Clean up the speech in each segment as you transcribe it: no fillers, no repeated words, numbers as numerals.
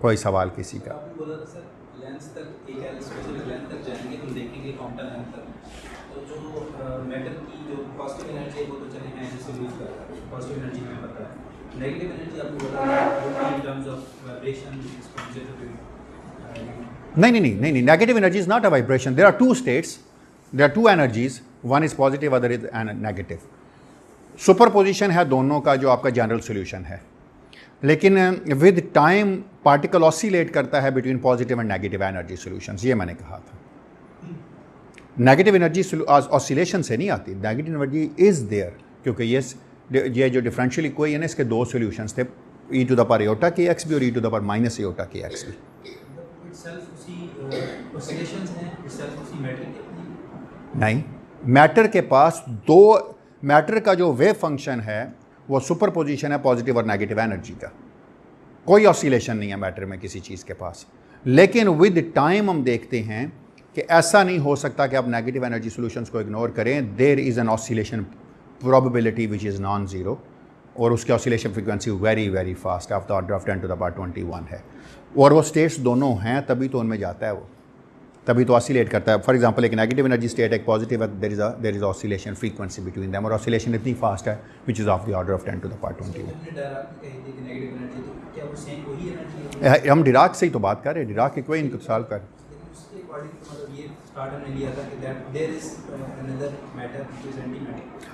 कोई सवाल किसी का? आपने बोला था सर लेंस तक एक स्पेसिफिक लेंथ तक जाएंगे हम देखेंगे क्वांटम लेंथ तक, तो जो मैटर की जो पॉजिटिव एनर्जी है वो तो चले हैं जिससे यूज कर रहा है, पॉजिटिव एनर्जी हमें पता है, नेगेटिव एनर्जी आपको बोला इन टर्म्स ऑफ वाइब्रेशन नहीं, negative energy is not a vibration. There are two states, there are two energies, one is positive other is negative. Superposition है दोनों का जो आपका जनरल सोल्यूशन है, लेकिन विद टाइम पार्टिकल ऑसिलेट करता है between positive and negative energy solutions. ये मैंने कहा था. नेगेटिव एनर्जी ऑसिलेशन से नहीं आती, नेगेटिव एनर्जी इज देयर, क्योंकि ये जो डिफरेंशियल इक्वेशन है इसके दो सॉल्यूशंस थे, e to the power iota के एक्स भी और e to the power minus iota के एक्स भी. नहीं, मैटर के पास दो, मैटर का जो वेव फंक्शन है वो सुपरपोजिशन है पॉजिटिव और नेगेटिव एनर्जी का. कोई ऑसिलेशन नहीं है मैटर में किसी चीज़ के पास. लेकिन विद टाइम हम देखते हैं कि ऐसा नहीं हो सकता कि आप नेगेटिव एनर्जी सॉल्यूशंस को इग्नोर करें. There is an oscillation probability which is non zero, और उसकी oscillation frequency very very fast of the order of 10 to the power 21 है. और वो स्टेट्स दोनों हैं तभी तो उनमें जाता है वो, तभी तो ऑसिलेट करता है. फॉर एग्जांपल एक नेगेटिव एनर्जी स्टेट एक पॉजिटिव है, there is oscillation frequency between them, और ऑसिलेशन इतनी फास्ट है which is of the order of 10 to the power 21. हम डिराक से ही तो बात कर रहे हैं, डिराक इक्वेशन को सॉल्व कर.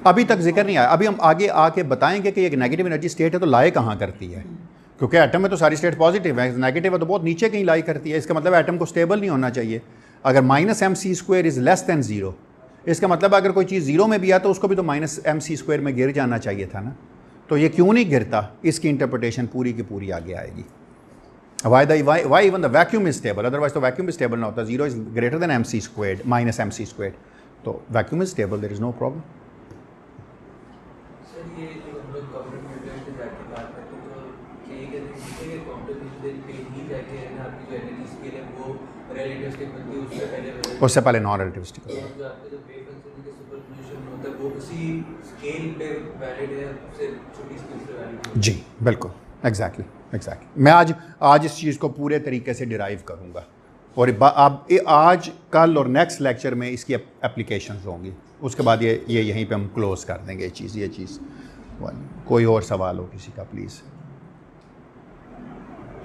अभी तक जिक्र नहीं आया. अभी हम आगे आके बताएंगे कि एक नेगेटिव एनर्जी स्टेट है तो लाई कहाँ करती है, क्योंकि एटम में तो सारी स्टेट पॉजिटिव है, नेगेटिव है तो बहुत नीचे कहीं लाई करती है. इसका मतलब एटम को स्टेबल नहीं होना चाहिए. अगर minus M C square is less than zero, इसका मतलब अगर कोई चीज़ ज़ीरो में भी है तो उसको भी तो माइनस एम सी स्क्वायर में गिर जाना चाहिए था ना. तो ये क्यों नहीं गिरता, इसकी इंटरप्रिटेशन पूरी की पूरी आगे आएगी. Why even the vacuum is stable, otherwise तो वैक्यूम भी स्टेबल ना होता. Zero is greater than M C square minus M C square, तो vacuum is stable, there is no problem. उससे पहले नॉन रिलेटिविस्टिक. जी बिल्कुल, एग्जैक्टली. मैं आज इस चीज़ को पूरे तरीके से डिराइव करूँगा, और अब आज कल और नेक्स्ट लेक्चर में इसकी एप्लीकेशंस होंगी. उसके बाद ये यहीं पे हम क्लोज कर देंगे ये चीज़. कोई और सवाल हो किसी का प्लीज़,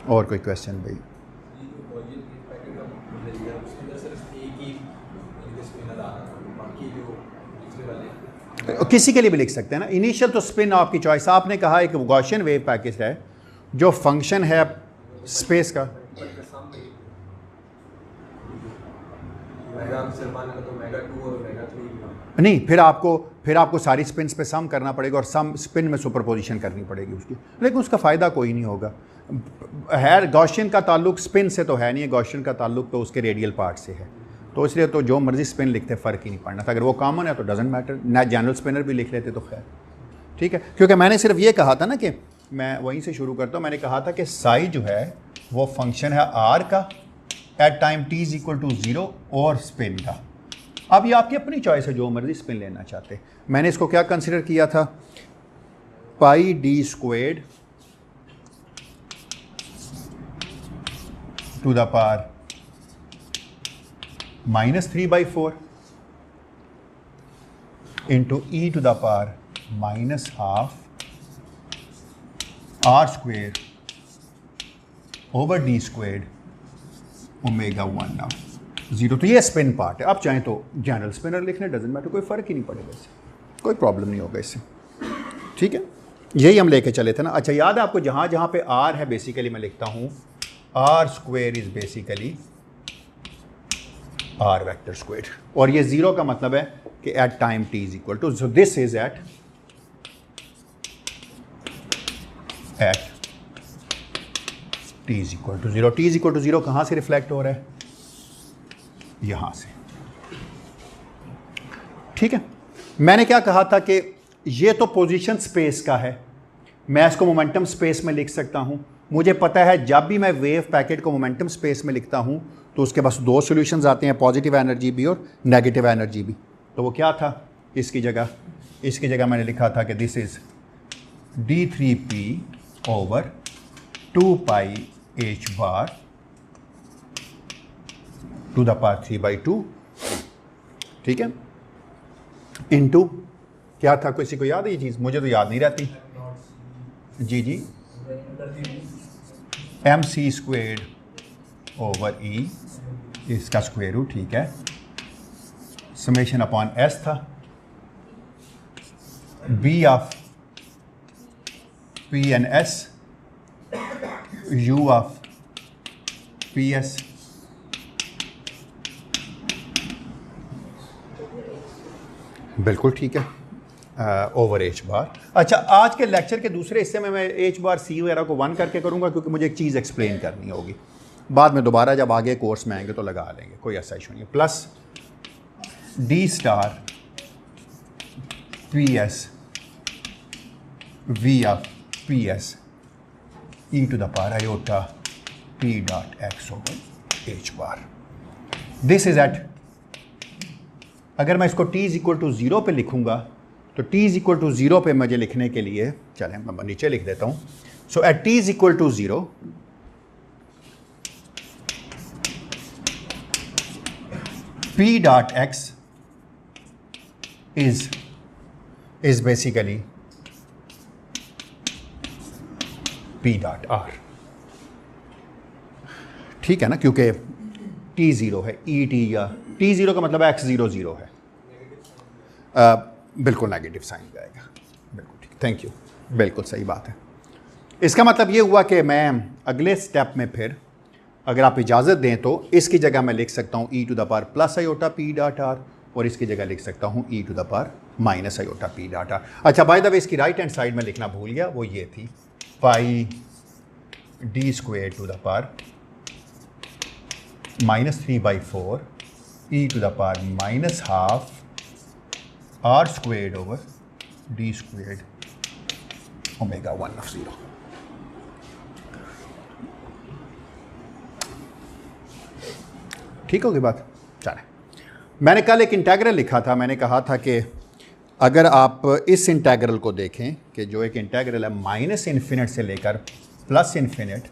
और कोई क्वेश्चन भाई? किसी के लिए भी लिख सकते हैं ना. इनिशियल तो स्पिन आपकी चॉइस. आपने कहा एक गॉसियन वेव पैकेज है जो फंक्शन है स्पेस का. नहीं, फिर आपको सारी स्पिन्स पे सम करना पड़ेगा और सम स्पिन में सुपरपोजिशन करनी पड़ेगी उसकी, लेकिन उसका फ़ायदा कोई नहीं होगा. है गॉसियन का ताल्लुक स्पिन से तो है नहीं है, गॉसियन का ताल्लुक तो उसके रेडियल पार्ट से है. तो इसलिए तो जो मर्जी स्पिन लिखते फ़र्क ही नहीं पड़ना था. अगर वो कॉमन है तो डजेंट मैटर, ना जनरल स्पिनर भी लिख लेते तो खैर ठीक है. क्योंकि मैंने सिर्फ ये कहा था ना कि मैं वहीं से शुरू करता हूँ. मैंने कहा था कि साई जो है वो फंक्शन है आर का at time T is equal to 0 और स्पिन का. अब ये आपकी अपनी चॉइस है, जो मर्जी स्पिन लेना चाहते. मैंने इसको क्या कंसिडर किया था, pi D squared to the power -3/4 into E to the power -12 R square over D squared omega 1 now 0. तो ये स्पिन पार्ट है. आप चाहें तो जनरल स्पिनर लिखने, डजेंट मैटर, कोई फ़र्क ही नहीं पड़ेगा इससे, कोई प्रॉब्लम नहीं होगा इससे. ठीक है, यही हम लेके चले थे ना. अच्छा, याद है आपको जहाँ जहाँ पे आर है बेसिकली मैं लिखता हूँ R square is basically R vector square, और ये 0 का मतलब है कि at time T is equal to, so this is at T is equal to 0. T is equal to 0 कहाँ से रिफ्लेक्ट हो रहा है, यहाँ से. ठीक है, मैंने क्या कहा था कि ये तो पोजीशन स्पेस का है, मैं इसको मोमेंटम स्पेस में लिख सकता हूँ. मुझे पता है जब भी मैं वेव पैकेट को मोमेंटम स्पेस में लिखता हूँ तो उसके पास दो सॉल्यूशंस आते हैं, पॉजिटिव एनर्जी भी और नेगेटिव एनर्जी भी. तो वो क्या था, इसकी जगह मैंने लिखा था कि this is d3p over 2 pi H bar to the power 3/2, ठीक है, इनटू क्या था, किसी को याद है ये चीज़? मुझे तो याद नहीं रहती। जी जी, mc² ओवर ई, इसका स्क्वायर रूट, ठीक है, समेशन अपॉन एस था, B of P N S, U of P S, बिल्कुल ठीक है, ओवर एच बार। अच्छा, आज के लेक्चर के दूसरे हिस्से में मैं एच बार सी वगैरह को 1 करके करूँगा, क्योंकि मुझे एक चीज़ एक्सप्लेन करनी होगी। बाद में दोबारा जब आगे कोर्स में आएंगे तो लगा लेंगे, कोई ऐसा इशू नहीं है। Plus D star P S V of P S E to the power iota P dot X over H bar. This is at, अगर मैं इसको t इज इक्वल टू 0 पर लिखूंगा तो t इज इक्वल टू 0 पे मुझे लिखने के लिए, चलें मैं नीचे लिख देता हूँ। So at t is equal to 0, p dot x is basically p dot r, ठीक है ना, क्योंकि t 0 है, ई टी या t 0 का मतलब x 0 0 है, बिल्कुल नेगेटिव साइन जाएगा, बिल्कुल ठीक, थैंक यू, बिल्कुल सही बात है। इसका मतलब ये हुआ कि मैं अगले स्टेप में फिर, अगर आप इजाज़त दें तो इसकी जगह मैं लिख सकता हूँ e to the power plus iota P dot R, और इसकी जगह लिख सकता हूँ e to the power minus iota P dot R. अच्छा, बाय द वे इसकी राइट हैंड साइड में लिखना भूल गया, वो ये थी pi D square to the power -3/4 e to the power minus half r squared over d squared omega 1 of 0। ठीक होगी बात? चलें, मैंने कल एक इंटेग्रल लिखा था, मैंने कहा था कि अगर आप इस इंटेग्रल को देखें कि जो एक इंटेग्रल है माइनस इन्फिनिट से लेकर plus infinite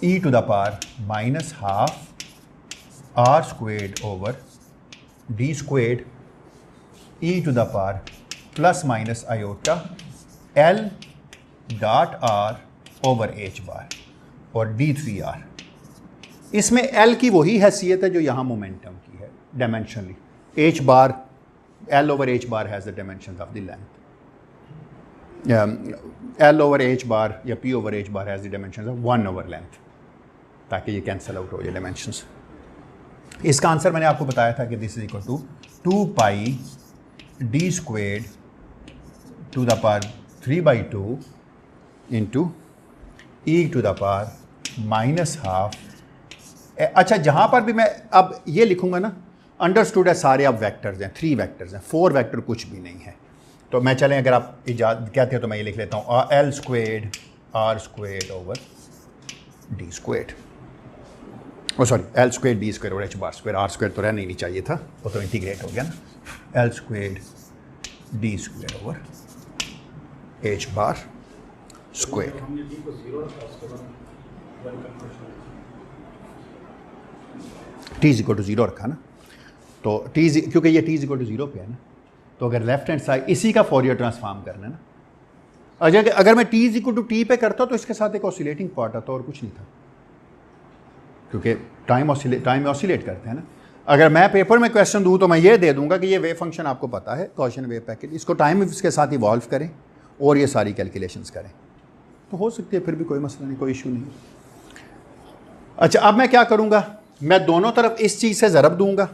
e to the power minus half r squared over d squared e to the power plus minus iota l dot r over h bar और d3r। इसमें l की वही हैसियत है जो यहाँ मोमेंटम की है dimensionally. h bar, l over h bar has the dimension of the length, l over h बार या p over h bar has the dimension of 1 over length, ताकि ये कैंसिल आउट हो जाए डायमेंशंस। इसका आंसर मैंने आपको बताया था कि this is equal to 2 pi D squared to the power 3/2 into E to the power minus half. अच्छा, जहाँ पर भी मैं अब ये लिखूँगा ना, अंडरस्टूड है, सारे अब वेक्टर्स हैं, 3 वेक्टर्स हैं, 4 वेक्टर कुछ भी नहीं है। तो मैं चलें, अगर आप इजाज़त कहते हैं तो मैं ये लिख लेता हूँ l squared r squared over d squared, oh sorry l square d square और h bar square, r square तो रहना ही नहीं चाहिए था, वो तो इंटीग्रेट हो गया ना, l square d square over h bar square. t is equal to 0 रखा ना, तो क्योंकि ये t इज इक्वल टू 0 पे है ना, तो अगर लेफ्ट हैंड साइड इसी का फॉरियर ट्रांसफॉर्म करना है ना, अगर मैं t is equal to t पे करता तो इसके साथ एक ऑसिलेटिंग पार्ट आता और कुछ नहीं था, क्योंकि टाइम में ऑसिलेट करते हैं ना। अगर मैं पेपर में क्वेश्चन दूँ तो मैं ये दे दूंगा कि ये वेव फंक्शन आपको पता है, गॉसियन वेव पैकेट, इसको टाइम इसके साथ इवॉल्व करें और ये सारी कैलकुलेशंस करें, तो हो सकती है, फिर भी कोई मसला नहीं, कोई इशू नहीं। अच्छा, अब मैं क्या करूँगा, मैं दोनों तरफ इस चीज़ से ज़रब दूंगा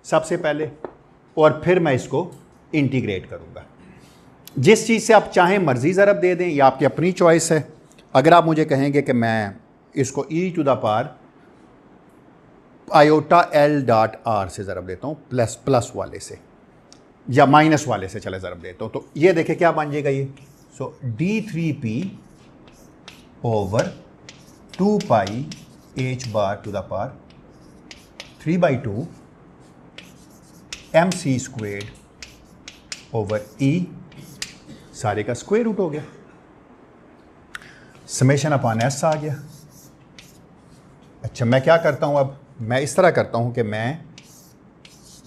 सबसे पहले, और फिर मैं इसको इंटीग्रेट करूँगा। जिस चीज़ से आप चाहें मर्ज़ी ज़रब दे दें, या आपकी अपनी चॉइस है। अगर आप मुझे कहेंगे कि मैं इसको e to the power iota l dot r से ज़रब देता हूँ, प्लस वाले से या माइनस वाले से चले ज़रब देता हूँ, तो ये देखें क्या बन जाएगा ये। So d3p over 2 pi h bar to the power 3/2 mc squared over e, सारे का स्क्वायर रूट हो गया। समेशन अपॉन एस आ गया। अच्छा, मैं क्या करता हूँ अब, मैं इस तरह करता हूँ कि मैं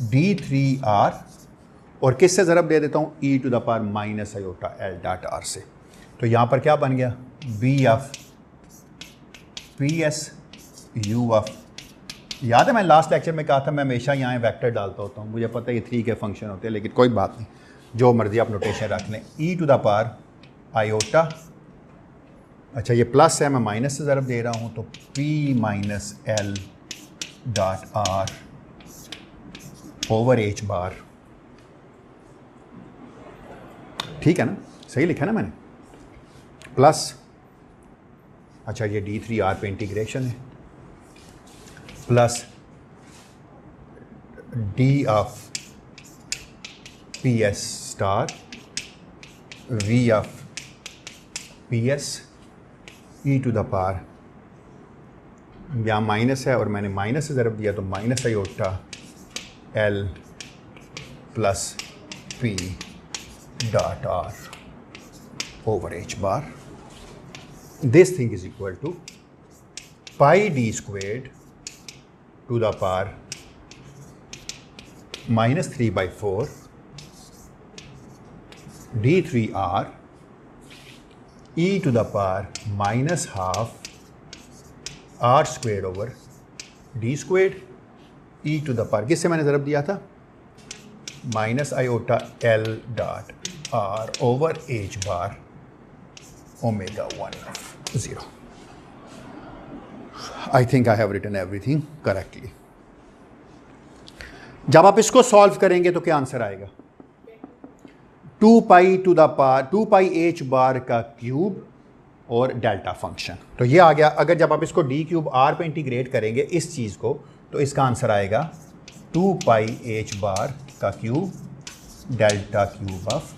d3r और किससे ज़रब दे देता हूँ, e to the power minus iota l dot r से। तो यहाँ पर क्या बन गया, b of P S U of, याद है मैं लास्ट लेक्चर में कहा था मैं हमेशा यहाँ वेक्टर डालता होता हूँ, मुझे पता है ये 3 के फंक्शन होते हैं, लेकिन कोई बात नहीं, जो मर्जी आप नोटेशन रख लें। e to the power iota, अच्छा ये प्लस है, मैं माइनस से ज़रब दे रहा हूँ, तो p minus L dot R over H bar, ठीक है ना, सही लिखा ना मैंने, प्लस, अच्छा ये d3r पे इंटीग्रेशन है, plus d of P S star v of P S E to the power, यहाँ माइनस है और मैंने माइनस से ज़रब दिया तो minus iota L plus P dot R over H bar. This thing is equal to pi D squared to the power minus 3/4 d3r e to the power minus half r squared over d squared e to the power, किससे मैंने ज़रब दिया था, minus iota l dot r over h bar omega 1/0। I think I have written everything correctly. जब आप इसको solve करेंगे तो क्या आंसर आएगा, 2 pi to the power 2 pi H bar का क्यूब और डेल्टा फंक्शन, तो ये आ गया। अगर जब आप इसको डी क्यूब आर पे इंटीग्रेट करेंगे इस चीज़ को, तो इसका आंसर आएगा 2 पाई एच बार का cube delta cube of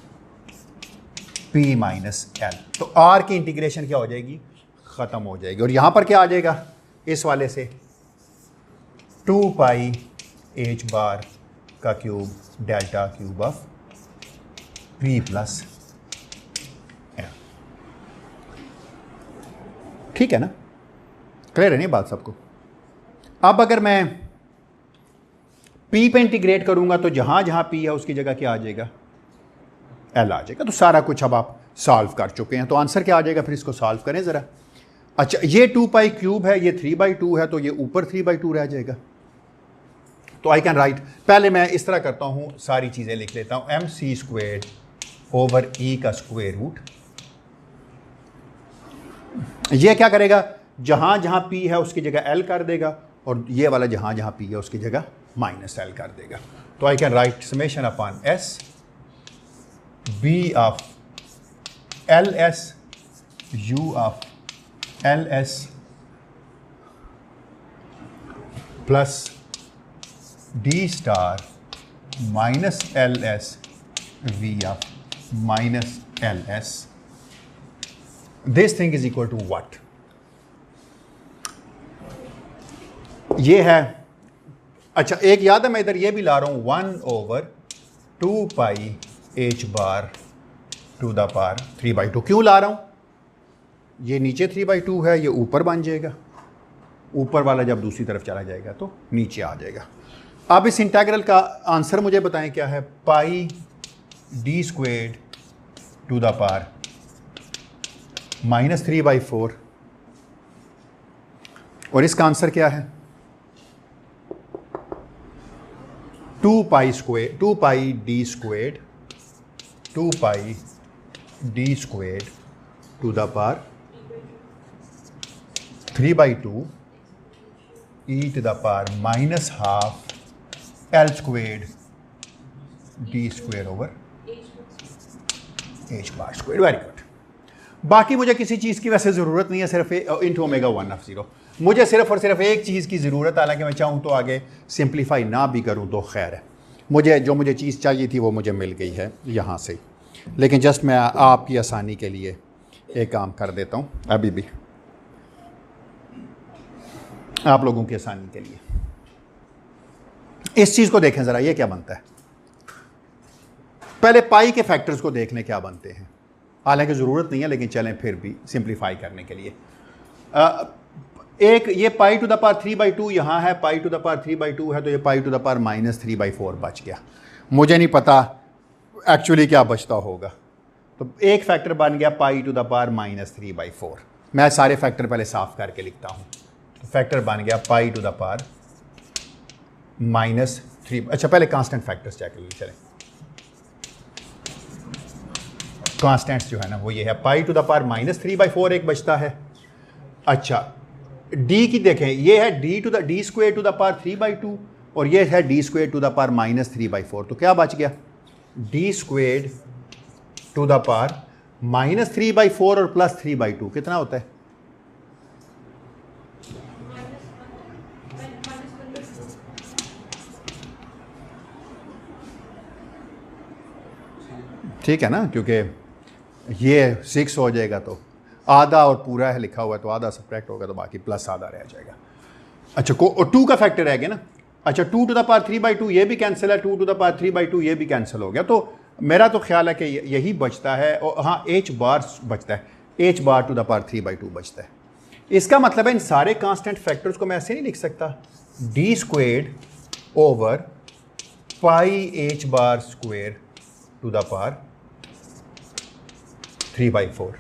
P minus L. तो आर की इंटीग्रेशन क्या हो जाएगी, ख़त्म हो जाएगी, और यहाँ पर क्या आ जाएगा इस वाले से, 2 पाई एच बार का cube delta cube of P plus L. ठीक है ना, क्लियर है नहीं बात सबको। अब अगर मैं p पे इंटीग्रेट करूंगा तो जहां जहां p है उसकी जगह क्या आ जाएगा, l आ जाएगा। तो सारा कुछ अब आप सॉल्व कर चुके हैं, तो आंसर क्या आ जाएगा, फिर इसको सॉल्व करें ज़रा। अच्छा ये 2 पाई क्यूब है, ये 3/2 है, तो ये ऊपर 3/2 रह जाएगा। तो आई कैन राइट, पहले मैं इस तरह करता हूँ, सारी चीज़ें लिख लेता हूँ, एम सी स्क्वेयर ओवर ई का स्क्वायर रूट। ये क्या करेगा, जहाँ जहाँ p है उसकी जगह l कर देगा, और ये वाला जहाँ जहाँ p है उसकी जगह माइनस l कर देगा। तो I can write summation upon s b of L S u of L S plus d star minus L S v of minus L S. This thing is equal to what, ये है। अच्छा एक याद है, मैं इधर ये भी ला रहा हूँ 1/2 pi H bar to the power 3/2। क्यों ला रहा हूँ, ये नीचे 3/2 है, ये ऊपर बन जाएगा, ऊपर वाला जब दूसरी तरफ चला जाएगा तो नीचे आ जाएगा। अब इस इंटीग्रल का आंसर मुझे बताएं क्या है, pi D squared to the power minus 3/4, और इसका आंसर क्या है, 2 pi D squared 2 pi D squared to the power 3/2 E to the power minus half L squared D square over H bar square. Very good. बाकी मुझे किसी चीज़ की वैसे ज़रूरत नहीं है, सिर्फ इंटू ओमेगा 1/0। मुझे सिर्फ और सिर्फ एक चीज़ की ज़रूरत, हालांकि मैं चाहूँ तो आगे सिंप्लीफाई ना भी करूँ तो खैर है, मुझे चीज़ चाहिए थी वो मुझे मिल गई है यहाँ से। लेकिन जस्ट मैं आपकी आसानी के लिए एक काम कर देता हूँ, अभी भी आप लोगों की आसानी के लिए। इस चीज़ को देखें ज़रा, ये क्या बनता है, पहले पाई के फैक्टर्स को देख लें क्या बनते हैं। हालांकि ज़रूरत नहीं है, लेकिन चलें फिर भी सिंप्लीफाई करने के लिए। एक ये पाई टू द पावर 3/2 यहाँ है, पाई टू द पावर 3/2 है, तो ये पाई टू द पावर -3/4 बच गया। मुझे नहीं पता एक्चुअली क्या बचता होगा। तो एक फैक्टर बन गया पाई टू द पावर -3/4। मैं सारे फैक्टर पहले साफ करके लिखता हूँ। तो फैक्टर बन गया पाई टू द पावर -3। अच्छा, पहले कांस्टेंट फैक्टर्स चेक कर लीजिए। चलें, कांस्टेंट्स जो है ना वो ये है, पाई टू द पावर -3/4 एक बचता है। अच्छा, डी की देखें, ये है D square to the power 3/2 और ये है D square to the power -3/4। तो क्या बच गया? D square to the power -3/4 और +3/2 कितना होता है? ठीक है ना, क्योंकि ये 6 हो जाएगा तो आधा और पूरा है लिखा हुआ है, तो आधा सब्ट्रैक्ट होगा तो बाकी प्लस आधा रह जाएगा। अच्छा, को 2 का फैक्टर रह गया ना। अच्छा, 2 टू द पावर 3/2 ये भी कैंसिल है, 2 टू द पावर 3/2 ये भी कैंसिल हो गया। तो मेरा तो ख्याल है कि यही बचता है। और हाँ, h बार बचता है, h bar to the power 3/2 बचता है। इसका मतलब है इन सारे कांस्टेंट फैक्टर्स को मैं ऐसे नहीं लिख सकता, D squared over pi h bar square to the power 3/4।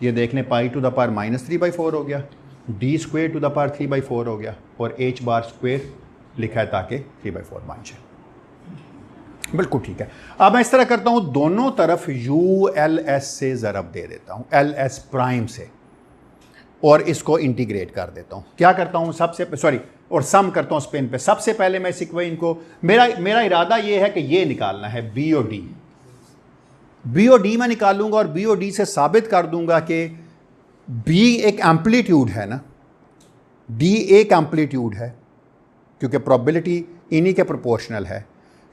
ये देखने पाई टू द पावर -3/4 हो गया, D square to the power 3/4 हो गया और h बार स्क्वेयर लिखा है ताकि 3/4 बन जाए। बिल्कुल ठीक है। अब मैं इस तरह करता हूं, दोनों तरफ ULS से ज़रब दे देता हूं, LS प्राइम से, और इसको इंटीग्रेट कर देता हूं। क्या करता हूं? और सम करता हूं स्पिन पे। सबसे पहले मैं इस इक्वेशन को, मेरा इरादा ये है कि ये निकालना है बी और डी मैं निकालूंगा और बी और डी से साबित कर दूंगा कि बी एक एम्पलीट्यूड है ना, डी एक एम्पलीट्यूड है, क्योंकि प्रोबेबिलिटी इन्हीं के प्रोपोर्शनल है।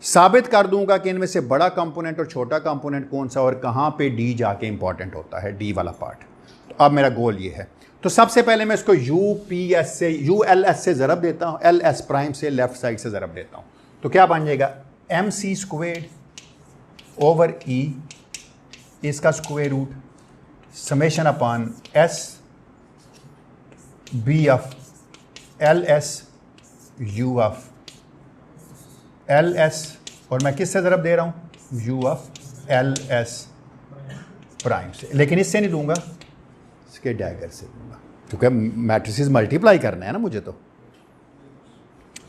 साबित कर दूंगा कि इनमें से बड़ा कंपोनेंट और छोटा कंपोनेंट कौन सा और कहाँ पे डी जाके इंपॉर्टेंट होता है, डी वाला पार्ट। तो अब मेरा गोल ये है। तो सबसे पहले मैं इसको ULS से ज़रब देता हूँ, LS प्राइम से लेफ्ट साइड से ज़रब देता हूँ। तो क्या बन जाएगा? MC स्क्वेयर ओवर E इसका square root summation upon S B of LS U of LS, और मैं किससे ज़रब दे रहा हूँ? U ऑफ LS प्राइम से। लेकिन इससे नहीं दूंगा, इसके डैगर से दूंगा, क्योंकि मैट्रिसेस मल्टीप्लाई करने हैं ना मुझे तो।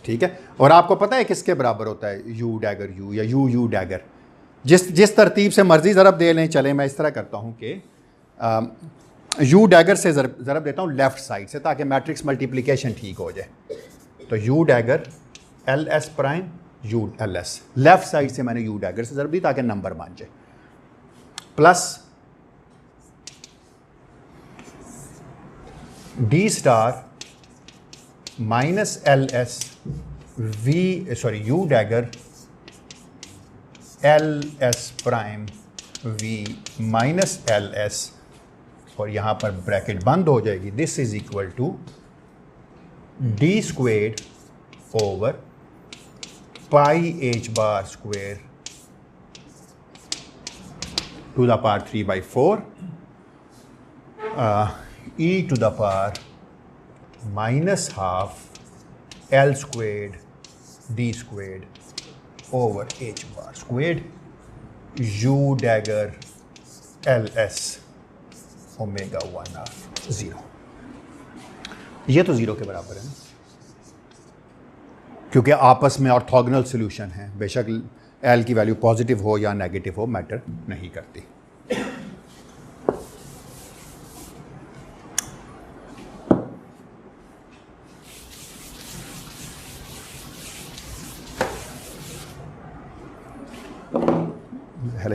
ठीक है, और आपको पता है किसके बराबर होता है U डैगर U या U डैगर? जिस तरतीब से मर्जी ज़रब दे लें। चले, मैं इस तरह करता हूँ कि U डैगर से ज़रब देता हूँ लेफ़्ट साइड से, ताकि मैट्रिक्स मल्टीप्लिकेशन ठीक हो जाए। तो U dagger LS prime ULS, left side से मैंने U डैगर से ज़रब दी ताकि नंबर बन जाए, plus D star minus LS U dagger LS prime V minus LS, और यहाँ पर ब्रैकेट बंद हो जाएगी। This is equal to D square over pi h bar square to the power 3/4 e to the power -12 L square D square over h bar square U dagger LS omega 1 of 0। ये तो 0 के बराबर है ना, क्योंकि आपस में orthogonal solution है। बेशक L की वैल्यू पॉजिटिव हो या नेगेटिव हो, मैटर नहीं करती।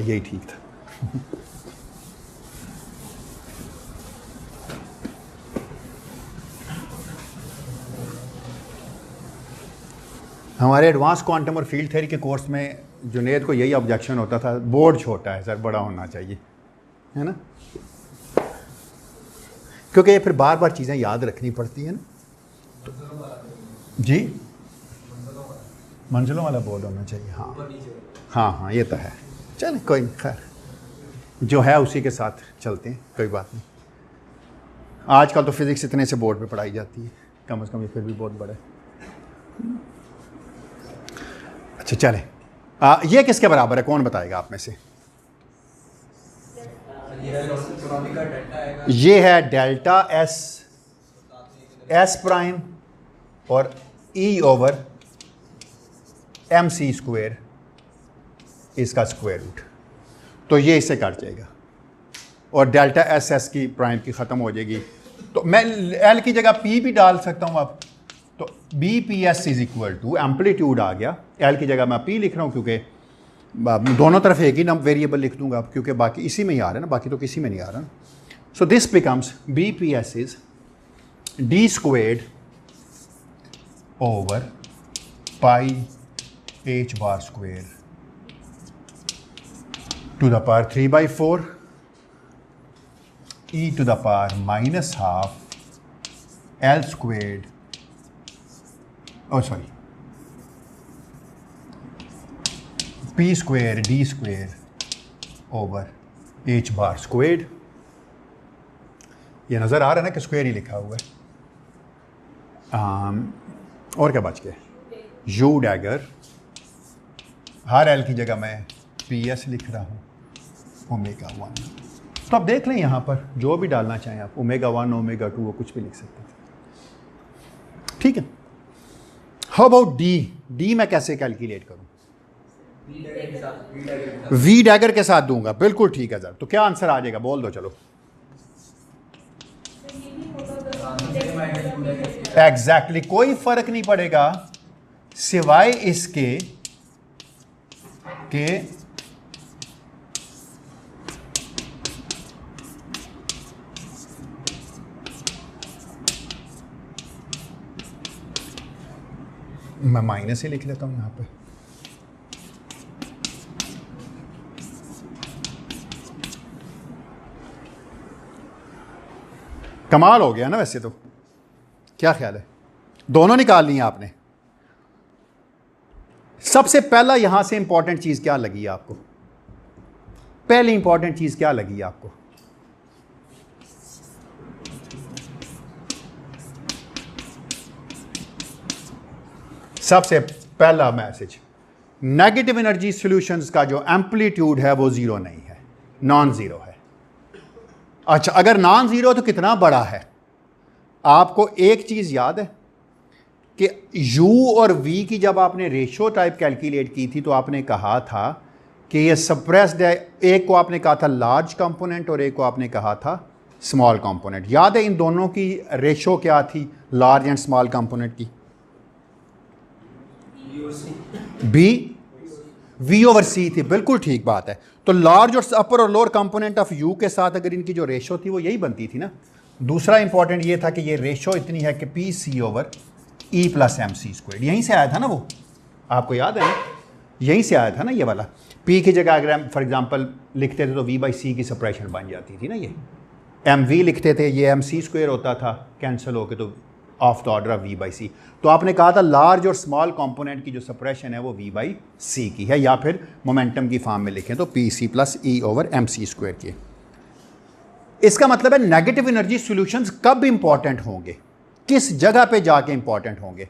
यही ठीक था। हमारे एडवांस क्वांटम और फील्ड थ्योरी के कोर्स में जुनेद को यही ऑब्जेक्शन होता था, बोर्ड छोटा है सर, बड़ा होना चाहिए, है ना, क्योंकि ये फिर बार बार चीज़ें याद रखनी पड़ती हैं ना। तो, जी, मंजिलों वाला बोर्ड होना चाहिए। हाँ हाँ हाँ, ये तो है। चलें, कोई नहीं, खैर जो है उसी के साथ चलते हैं, कोई बात नहीं। आजकल तो फिज़िक्स इतने से बोर्ड पे पढ़ाई जाती है, कम से कम ये फिर भी बहुत बड़ा है। अच्छा चलें, ये किसके बराबर है, कौन बताएगा आप में से? ये है डेल्टा एस प्राइम और E over M C square, इसका स्क्वायर रूट। तो ये इससे कट जाएगा और डेल्टा एस की प्राइम की ख़त्म हो जाएगी। तो मैं एल की जगह पी भी डाल सकता हूँ अब, तो B P S is equal to amplitude आ गया, एल की जगह मैं पी लिख रहा हूँ क्योंकि दोनों तरफ एक ही ना वेरिएबल लिख दूंगा क्योंकि बाकी इसी में ही आ रहा है ना, बाकी तो किसी में नहीं आ रहा ना। So this becomes B P S is D squared over pi H bar square to the power 3/4 e to the power minus half L squared, oh sorry, P square D square over H bar squared। ये नज़र आ रहा है ना कि square ही लिखा हुआ है। और क्या बच गया? U डैगर, हर L की जगह मैं PS लिख रहा हूँ, ओमेगा 1। तो आप देख लें यहाँ पर जो भी डालना चाहें आप, ओमेगा 1 ओमेगा 2 वो कुछ भी लिख सकते थे, ठीक है। हाउ अबाउट डी मैं कैसे कैलकुलेट करूँ? वी डैगर के साथ दूंगा, बिल्कुल ठीक है सर। तो क्या आंसर आ जाएगा, बोल दो चलो। एग्जैक्टली कोई फर्क नहीं पड़ेगा सिवाय इसके कि मैं माइनस ही लिख लेता हूं यहां पे। कमाल हो गया ना वैसे तो, क्या ख्याल है? दोनों निकाल लिए आपने। सबसे पहला यहां से इंपॉर्टेंट चीज क्या लगी आपको? पहली इंपॉर्टेंट चीज क्या लगी आपको? सबसे पहला मैसेज, नेगेटिव एनर्जी सॉल्यूशंस का जो एम्पलीट्यूड है वो जीरो नहीं है, नॉन जीरो है। अच्छा, अगर नॉन जीरो तो कितना बड़ा है? आपको एक चीज याद है कि u और v की जब आपने रेशियो टाइप कैलकुलेट की थी तो आपने कहा था कि ये सप्रेस्ड है। एक को आपने कहा था लार्ज कंपोनेंट और एक को आपने कहा था स्मॉल कंपोनेंट। याद है इन दोनों की रेशियो क्या थी, लार्ज एंड स्मॉल कंपोनेंट की? वी ओवर सी थी, बिल्कुल ठीक बात है। तो लार्ज और अपर और लोअर कंपोनेंट ऑफ यू के साथ अगर इनकी जो रेशियो थी वो यही बनती थी ना। दूसरा इंपॉर्टेंट ये था कि ये रेशियो इतनी है कि P C over E plus M सी स्क्वायर, यहीं से आया था ना वो, आपको याद है ना? यहीं से आया था ना ये वाला। पी की जगह अगर हम फॉर एग्जांपल लिखते थे तो वी बाई सी की सप्रेशन बन जाती थी ना। ये एम वी लिखते थे, ये एम सी स्क्वायर होता था, कैंसिल होके तो of the order of V by C. तो आपने कहा था लार्ज और स्मॉल कंपोनेंट की जो सप्रेशन है वो वी बाई सी की है, या फिर मोमेंटम की फॉर्म में लिखें तो P C plus E over M सी स्क्वायर की। इसका मतलब है नेगेटिव एनर्जी सॉल्यूशंस कब इंपॉर्टेंट होंगे, किस जगह पे जाके इंपॉर्टेंट होंगे?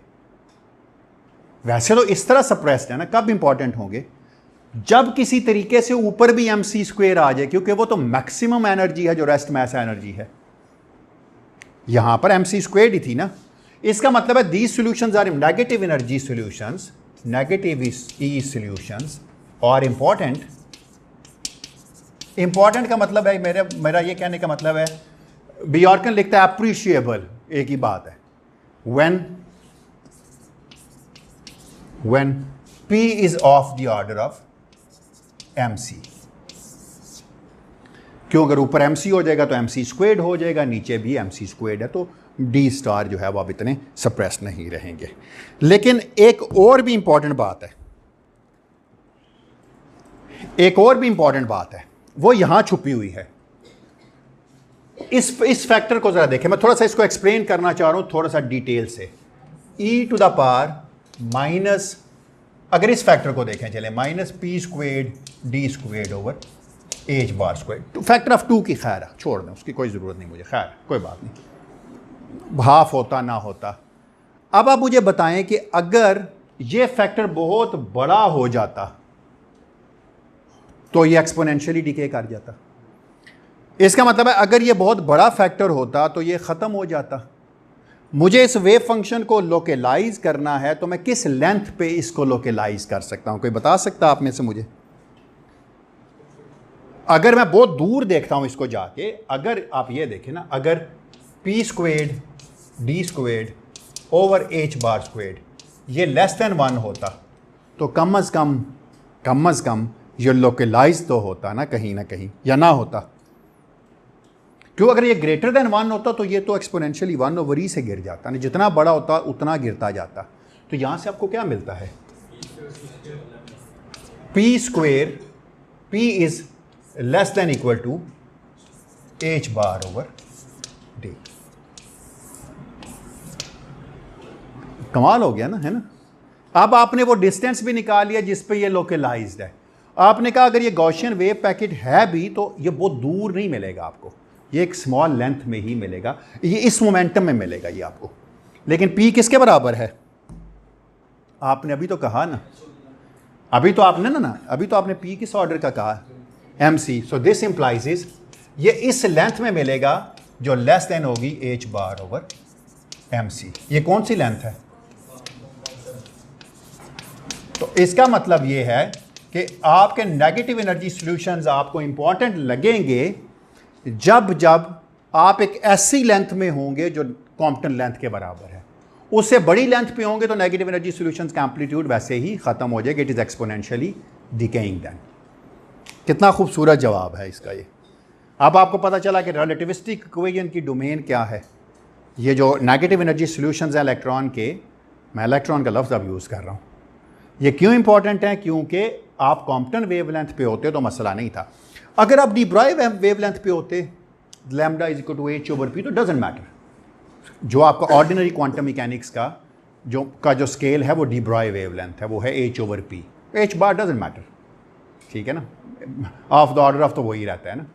वैसे तो इस तरह सप्रेस्ड है ना, कब इंपॉर्टेंट होंगे? जब किसी तरीके से ऊपर भी एम सी स्क्वायर आ जाए, क्योंकि वो तो मैक्सिमम एनर्जी है जो रेस्ट मास एनर्जी है। यहां पर एम सी स्क्वायर ही थी ना। इसका मतलब है these solutions are negative energy solutions, negative E solutions और इंपॉर्टेंट। इंपॉर्टेंट का मतलब है मेरा ये कहने का मतलब है, बियॉर्कन लिखता है अप्रिशिएबल, एक ही बात है। when P is of the order of MC, क्यों? अगर ऊपर MC हो जाएगा तो MC स्क्वेयर्ड हो जाएगा, नीचे भी MC स्क्वेयर्ड है, तो D स्टार जो है वो अब इतने सप्रेस नहीं रहेंगे। लेकिन एक और भी इंपॉर्टेंट बात है, एक और भी इंपॉर्टेंट बात है, वो यहां छुपी हुई है। इस फैक्टर को जरा देखें, मैं थोड़ा सा इसको एक्सप्लेन करना चाह रहा हूं थोड़ा सा डिटेल से। ई टू द पावर माइनस, अगर इस फैक्टर को देखें चले, minus P squared D squared over H bar square. Factor of 2 की खैर है, छोड़ दें, उसकी कोई ज़रूरत नहीं मुझे, खैर कोई बात नहीं, हाफ होता ना होता। अब आप मुझे बताएं कि अगर ये फैक्टर बहुत बड़ा हो जाता तो ये एक्सपोनेंशियली डिके कर जाता। इसका मतलब है अगर ये बहुत बड़ा फैक्टर होता तो ये ख़त्म हो जाता। मुझे इस वेव फंक्शन को लोकेलाइज करना है तो मैं किस लेंथ पे इसको लोकेलाइज कर सकता हूं? कोई बता सकता आप में से मुझे? अगर मैं बहुत दूर देखता हूं इसको जाके, अगर आप ये देखें ना, अगर P squared D squared over H bar squared ये लेस देन 1 होता तो कम अज़ कम ये लोकेलाइज तो होता ना कहीं, या ना होता? क्यों? अगर ये ग्रेटर देन 1 होता तो ये तो एक्सपोनेंशियली 1 ओवर ई से गिर जाता ना, जितना बड़ा होता उतना गिरता जाता। तो यहां से आपको क्या मिलता है? P square, P is less than equal to H bar over D. कमाल हो गया ना, है ना? अब आपने वो डिस्टेंस भी निकाल लिया जिस पे ये लोकेलाइज्ड है। आपने कहा अगर ये गॉसियन वेव पैकेट है भी तो ये बहुत दूर नहीं मिलेगा आपको, ये एक स्मॉल लेंथ में ही मिलेगा, ये इस मोमेंटम में मिलेगा ये आपको। लेकिन पी किसके बराबर है? आपने अभी तो कहा ना, अभी तो आपने पी किस ऑर्डर का कहा? M C. So this implies is ये इस लेंथ में मिलेगा जो लेस देन होगी H bar over M C. ये कौन सी लेंथ है? तो इसका मतलब ये है कि आपके नेगेटिव एनर्जी सॉल्यूशंस आपको इंपॉर्टेंट लगेंगे जब आप एक ऐसी लेंथ में होंगे जो कॉम्पटन लेंथ के बराबर है। उससे बड़ी लेंथ पे होंगे तो नेगेटिव एनर्जी सॉल्यूशंस का एम्पलीट्यूड वैसे ही ख़त्म हो जाएगा, it is exponentially decaying then. कितना खूबसूरत जवाब है इसका ये। अब आपको पता चला कि रिलेटिविस्टिक इक्वेशन की डोमेन क्या है। ये जो नेगेटिव एनर्जी सॉल्यूशंस हैं इलेक्ट्रॉन के, मैं इलेक्ट्रॉन का लफ्ज़ अब यूज़ कर रहा हूँ, ये क्यों इंपॉर्टेंट है? क्योंकि आप कॉम्पटन वेवलेंथ पे होते तो मसला नहीं था। अगर आप डी ब्रॉय वेवलेंथ पे होते, lambda is equal to H over P, तो डजंट मैटर। जो आपका ऑर्डिनरी क्वांटम मैकेनिक्स का जो स्केल है वो डी ब्रॉय वेवलेंथ है, वो है H over P. H bar doesn't matter, ठीक है ना? ऑफ द ऑर्डर ऑफ तो वही रहता है ना।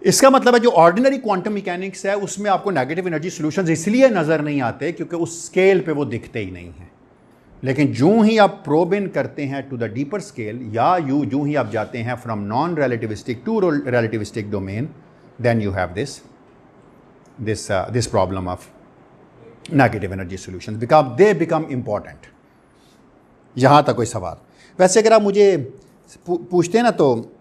इसका मतलब है जो ऑर्डिनरी क्वांटम मैकेनिक्स है उसमें आपको नेगेटिव एनर्जी सॉल्यूशंस इसलिए नज़र नहीं आते क्योंकि उस स्केल पे वो दिखते ही नहीं हैं। लेकिन जूँ ही आप प्रोब इन करते हैं टू द डीपर स्केल, या जूँ ही आप जाते हैं from non relativistic to relativistic domain, then you have this problem of negative energy solutions they become important. यहाँ तक कोई सवाल? वैसे अगर आप मुझे पूछते ना, तो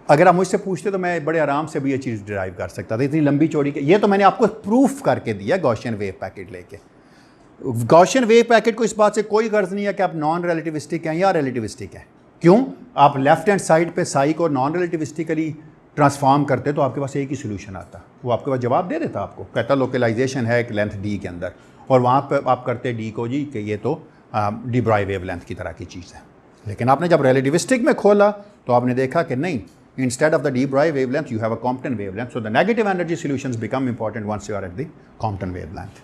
अगर आप मुझसे पूछते तो मैं बड़े आराम से भी ये चीज़ डिराइव कर सकता था, इतनी लंबी चौड़ी के। ये तो मैंने आपको प्रूफ करके दिया गॉसियन वेव पैकेट लेके। गॉसियन वेव पैकेट को इस बात से कोई गर्ज नहीं है कि आप नॉन रिलेटिविस्टिक हैं या रिलेटिविस्टिक हैं। क्यों? आप लेफ्ट हैंड साइड पे साई को नॉन रिलेटिविस्टिकली ट्रांसफॉर्म करते तो आपके पास एक ही सोल्यूशन आता, वो आपके पास जवाब दे देता आपको, कहता लोकलाइजेशन है एक लेंथ डी के अंदर, और वहाँ पर आप करते डी को जी कि ये तो डी ब्रॉय वेव लेंथ की तरह की चीज़ है। लेकिन आपने जब रिलेटिविस्टिक में खोला तो आपने देखा कि नहीं, instead of the de Broglie wavelength you have a Compton wavelength, so the negative energy solutions become important once you are at the Compton wavelength.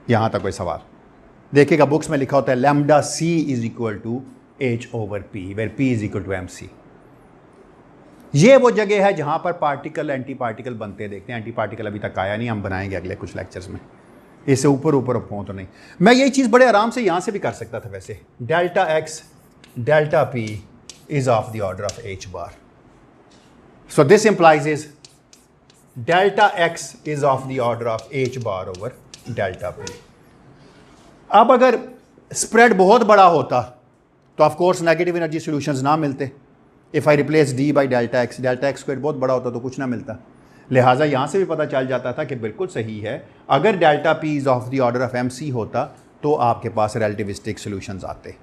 यहाँ तक कोई सवाल? देखिएगा बुक्स में लिखा होता है lambda c is equal to h over p, where p is equal to mc. ये वो जगह है जहाँ पर पार्टिकल एंटी पार्टिकल बनते देखते हैं। एंटी पार्टिकल अभी तक आया नहीं, हम बनाएंगे अगले कुछ लेक्चर्स में। इससे ऊपर पहुँच तो नहीं। मैं यही चीज़ बड़े आराम से यहाँ से भी कर सकता था वैसे। Delta x delta p is of the order of h bar. So this implies is delta x is of the order of h bar over delta p. अब अगर स्प्रेड बहुत बड़ा होता तो of course negative energy solutions ना मिलते। If I replace d by delta x square बहुत बड़ा होता तो कुछ ना मिलता। लिहाजा यहाँ से भी पता चल जाता था कि बिल्कुल सही है, अगर delta p is of the order of mc होता तो आपके पास रिलेटिविस्टिक सॉल्यूशंस आते।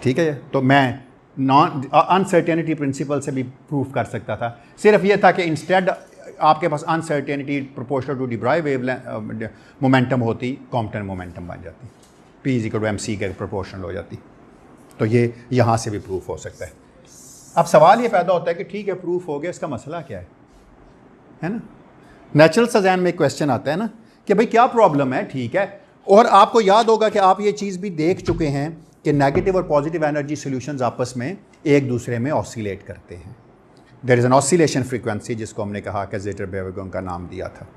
ठीक है, तो मैं नॉन अनसर्टेनिटी प्रिंसिपल से भी प्रूफ कर सकता था। सिर्फ ये था कि इंस्टेड आपके पास uncertainty proportional to de Broglie wave momentum होती, कॉम्पटन मोमेंटम बन जाती, P is equal to M C के प्रोपोर्शनल हो जाती। तो ये यहाँ से भी प्रूफ हो सकता है। अब सवाल ये पैदा होता है कि ठीक है प्रूफ हो गया, इसका मसला क्या है ना? नेचुरल सजैन में एक क्वेश्चन आता है ना कि भाई क्या प्रॉब्लम है, ठीक है। और आपको याद होगा कि आप ये चीज़ भी देख चुके हैं कि नेगेटिव और पॉजिटिव एनर्जी सॉल्यूशंस आपस में एक दूसरे में ऑसिलेट करते हैं। There is an oscillation frequency, जिसको हमने कहा कि ज़ेटर-बेवेगोन का नाम दिया था।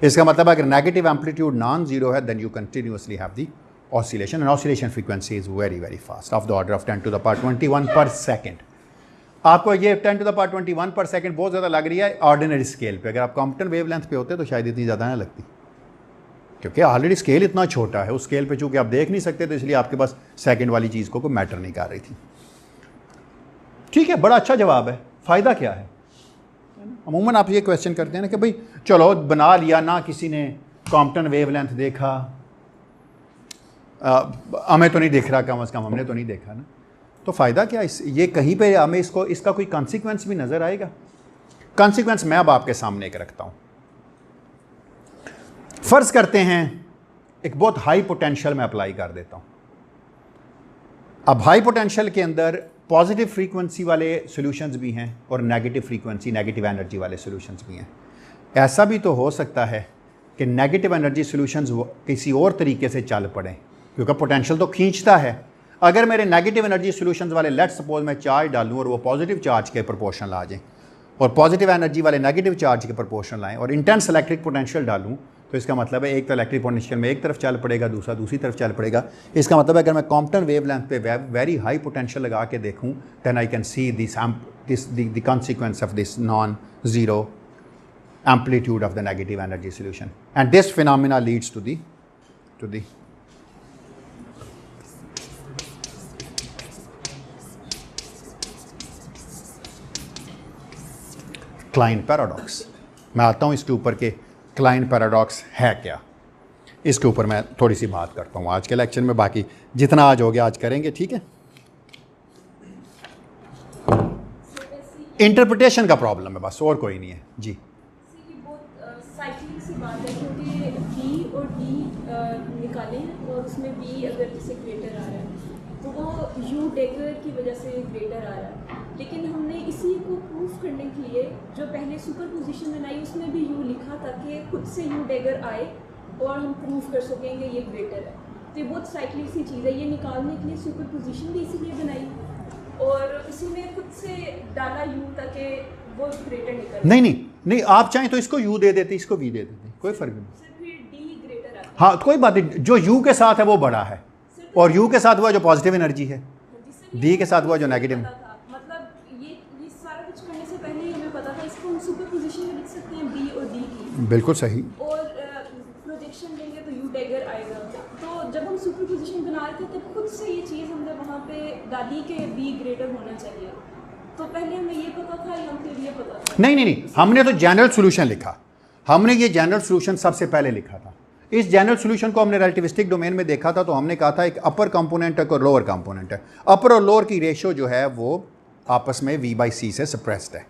इसका मतलब अगर नेगेटिव एम्पलीट्यूड नॉन जीरो है, then you continuously have the oscillation, and oscillation frequency is very very fast, of the order of 10⁻21 per second. आपको ये 10⁻21 पर सेकेंड बहुत ज़्यादा लग रही है ऑर्डिनरी स्केल पे। अगर आप कॉम्पटन वेवलेंथ पे होते तो शायद इतनी ज़्यादा ना लगती, क्योंकि ऑलरेडी स्केल इतना छोटा है। उस स्केल पे चूँकि आप देख नहीं सकते, तो इसलिए आपके पास सेकंड वाली चीज़ को कोई मैटर नहीं कर रही थी। ठीक है, बड़ा अच्छा जवाब है। फ़ायदा क्या है? अमूमन आप ये क्वेश्चन करते हैं ना कि भाई चलो बना लिया ना, किसी ने कॉम्पटन वेवलेंथ देखा, हमें तो नहीं दिख रहा, कम अज़ कम हमने तो नहीं देखा ना, तो फ़ायदा क्या ये कहीं पे हमें इसका कोई कॉन्सिक्वेंस भी नज़र आएगा? कॉन्सिक्वेंस मैं अब आपके सामने एक रखता हूँ। फ़र्ज़ करते हैं एक बहुत हाई पोटेंशियल मैं अप्लाई कर देता हूँ। अब हाई पोटेंशियल के अंदर पॉजिटिव फ्रीक्वेंसी वाले सॉल्यूशंस भी हैं और नेगेटिव फ्रीक्वेंसी, नेगेटिव एनर्जी वाले सॉल्यूशंस भी हैं। ऐसा भी तो हो सकता है कि नेगेटिव एनर्जी सॉल्यूशंस किसी और तरीके से चल पड़ें, क्योंकि पोटेंशियल तो खींचता है। अगर मेरे नेगेटिव एनर्जी सॉल्यूशंस वाले, लेट्स सपोज मैं चार्ज डालूं और वो पॉजिटिव चार्ज के प्रोपोर्शनल आ जाएं, और पॉजिटिव एनर्जी वाले नेगेटिव चार्ज के प्रोपोर्शनल आएँ, और इंटेंस इलेक्ट्रिक पोटेंशियल डालूं, तो इसका मतलब है एक तो इलेक्ट्रिक पोटेंशियल में एक तरफ चल पड़ेगा, दूसरा दूसरी तरफ चल पड़ेगा। इसका मतलब है अगर मैं कॉम्पटन वेवलेंथ पे वेरी हाई पोटेंशियल लगा के देखूं, then I can see the consequence of this non zero amplitude of the negative energy solution, and this phenomena leads to the Klein paradox। मैं आता हूँ इसके ऊपर के Klein paradox है क्या, इसके ऊपर मैं थोड़ी सी बात करता हूँ आज के लेक्चर में। बाकी जितना आज हो गया आज करेंगे, ठीक है। इंटरप्रिटेशन का प्रॉब्लम है बस, और कोई नहीं है जी। बात है क्योंकि बी और डी निकालें और उसमें बी अगर जैसे ग्रेटर आ रहा है तो वो यू डेगर की वजह से ग्रेटर आ रहा है, लेकिन हमने इसी को प्रूफ करने के लिए जो पहले सुपर पोजिशन बनाई उसमें भी यू लिखा ताकि खुद से यू डेगर आए और हम प्रूफ कर सकेंगे ये ग्रेटर है। तो ये बहुत साइक्लिक सी चीज़ है, ये निकालने के लिए सुपर पोजिशन भी इसीलिए बनाई और इसी में खुद से डाला यू ताकि वो ग्रेटर निकले। नहीं, आप चाहें तो इसको u दे देते, इसको v दे देते, कोई फर्क नहीं। फिर d ग्रेटर आता है। हाँ, कोई बात नहीं, जो u के साथ है वो बड़ा है और u के साथ हुआ जो पॉजिटिव एनर्जी है, d के साथ हुआ जो नेगेटिव। मतलब ये सारा कुछ करने से पहले ही हमें पता था, इसको हम सुपर पोजीशन में लिख सकते हैं b और d की। बिल्कुल सही। और प्रोजेक्शन लेंगे तो u डेगर आएगा। तो जब हम सुपर पोजीशन बना रहे थे तब खुद से ये चीज़ हमने वहाँ पे डाली के b ग्रेटर होना चाहिए। तो पहले हमें ये पता था या फिर ये पता था? नहीं, हमने तो जनरल सॉल्यूशन लिखा। हमने ये जनरल सॉल्यूशन सबसे पहले लिखा था। इस जनरल सॉल्यूशन को हमने रिलेटिविस्टिक डोमेन में देखा था, तो हमने कहा था एक अपर कंपोनेंट है और लोअर कंपोनेंट है। अपर और लोअर की रेशो जो है वो आपस में v/c से सप्रेस्ड है।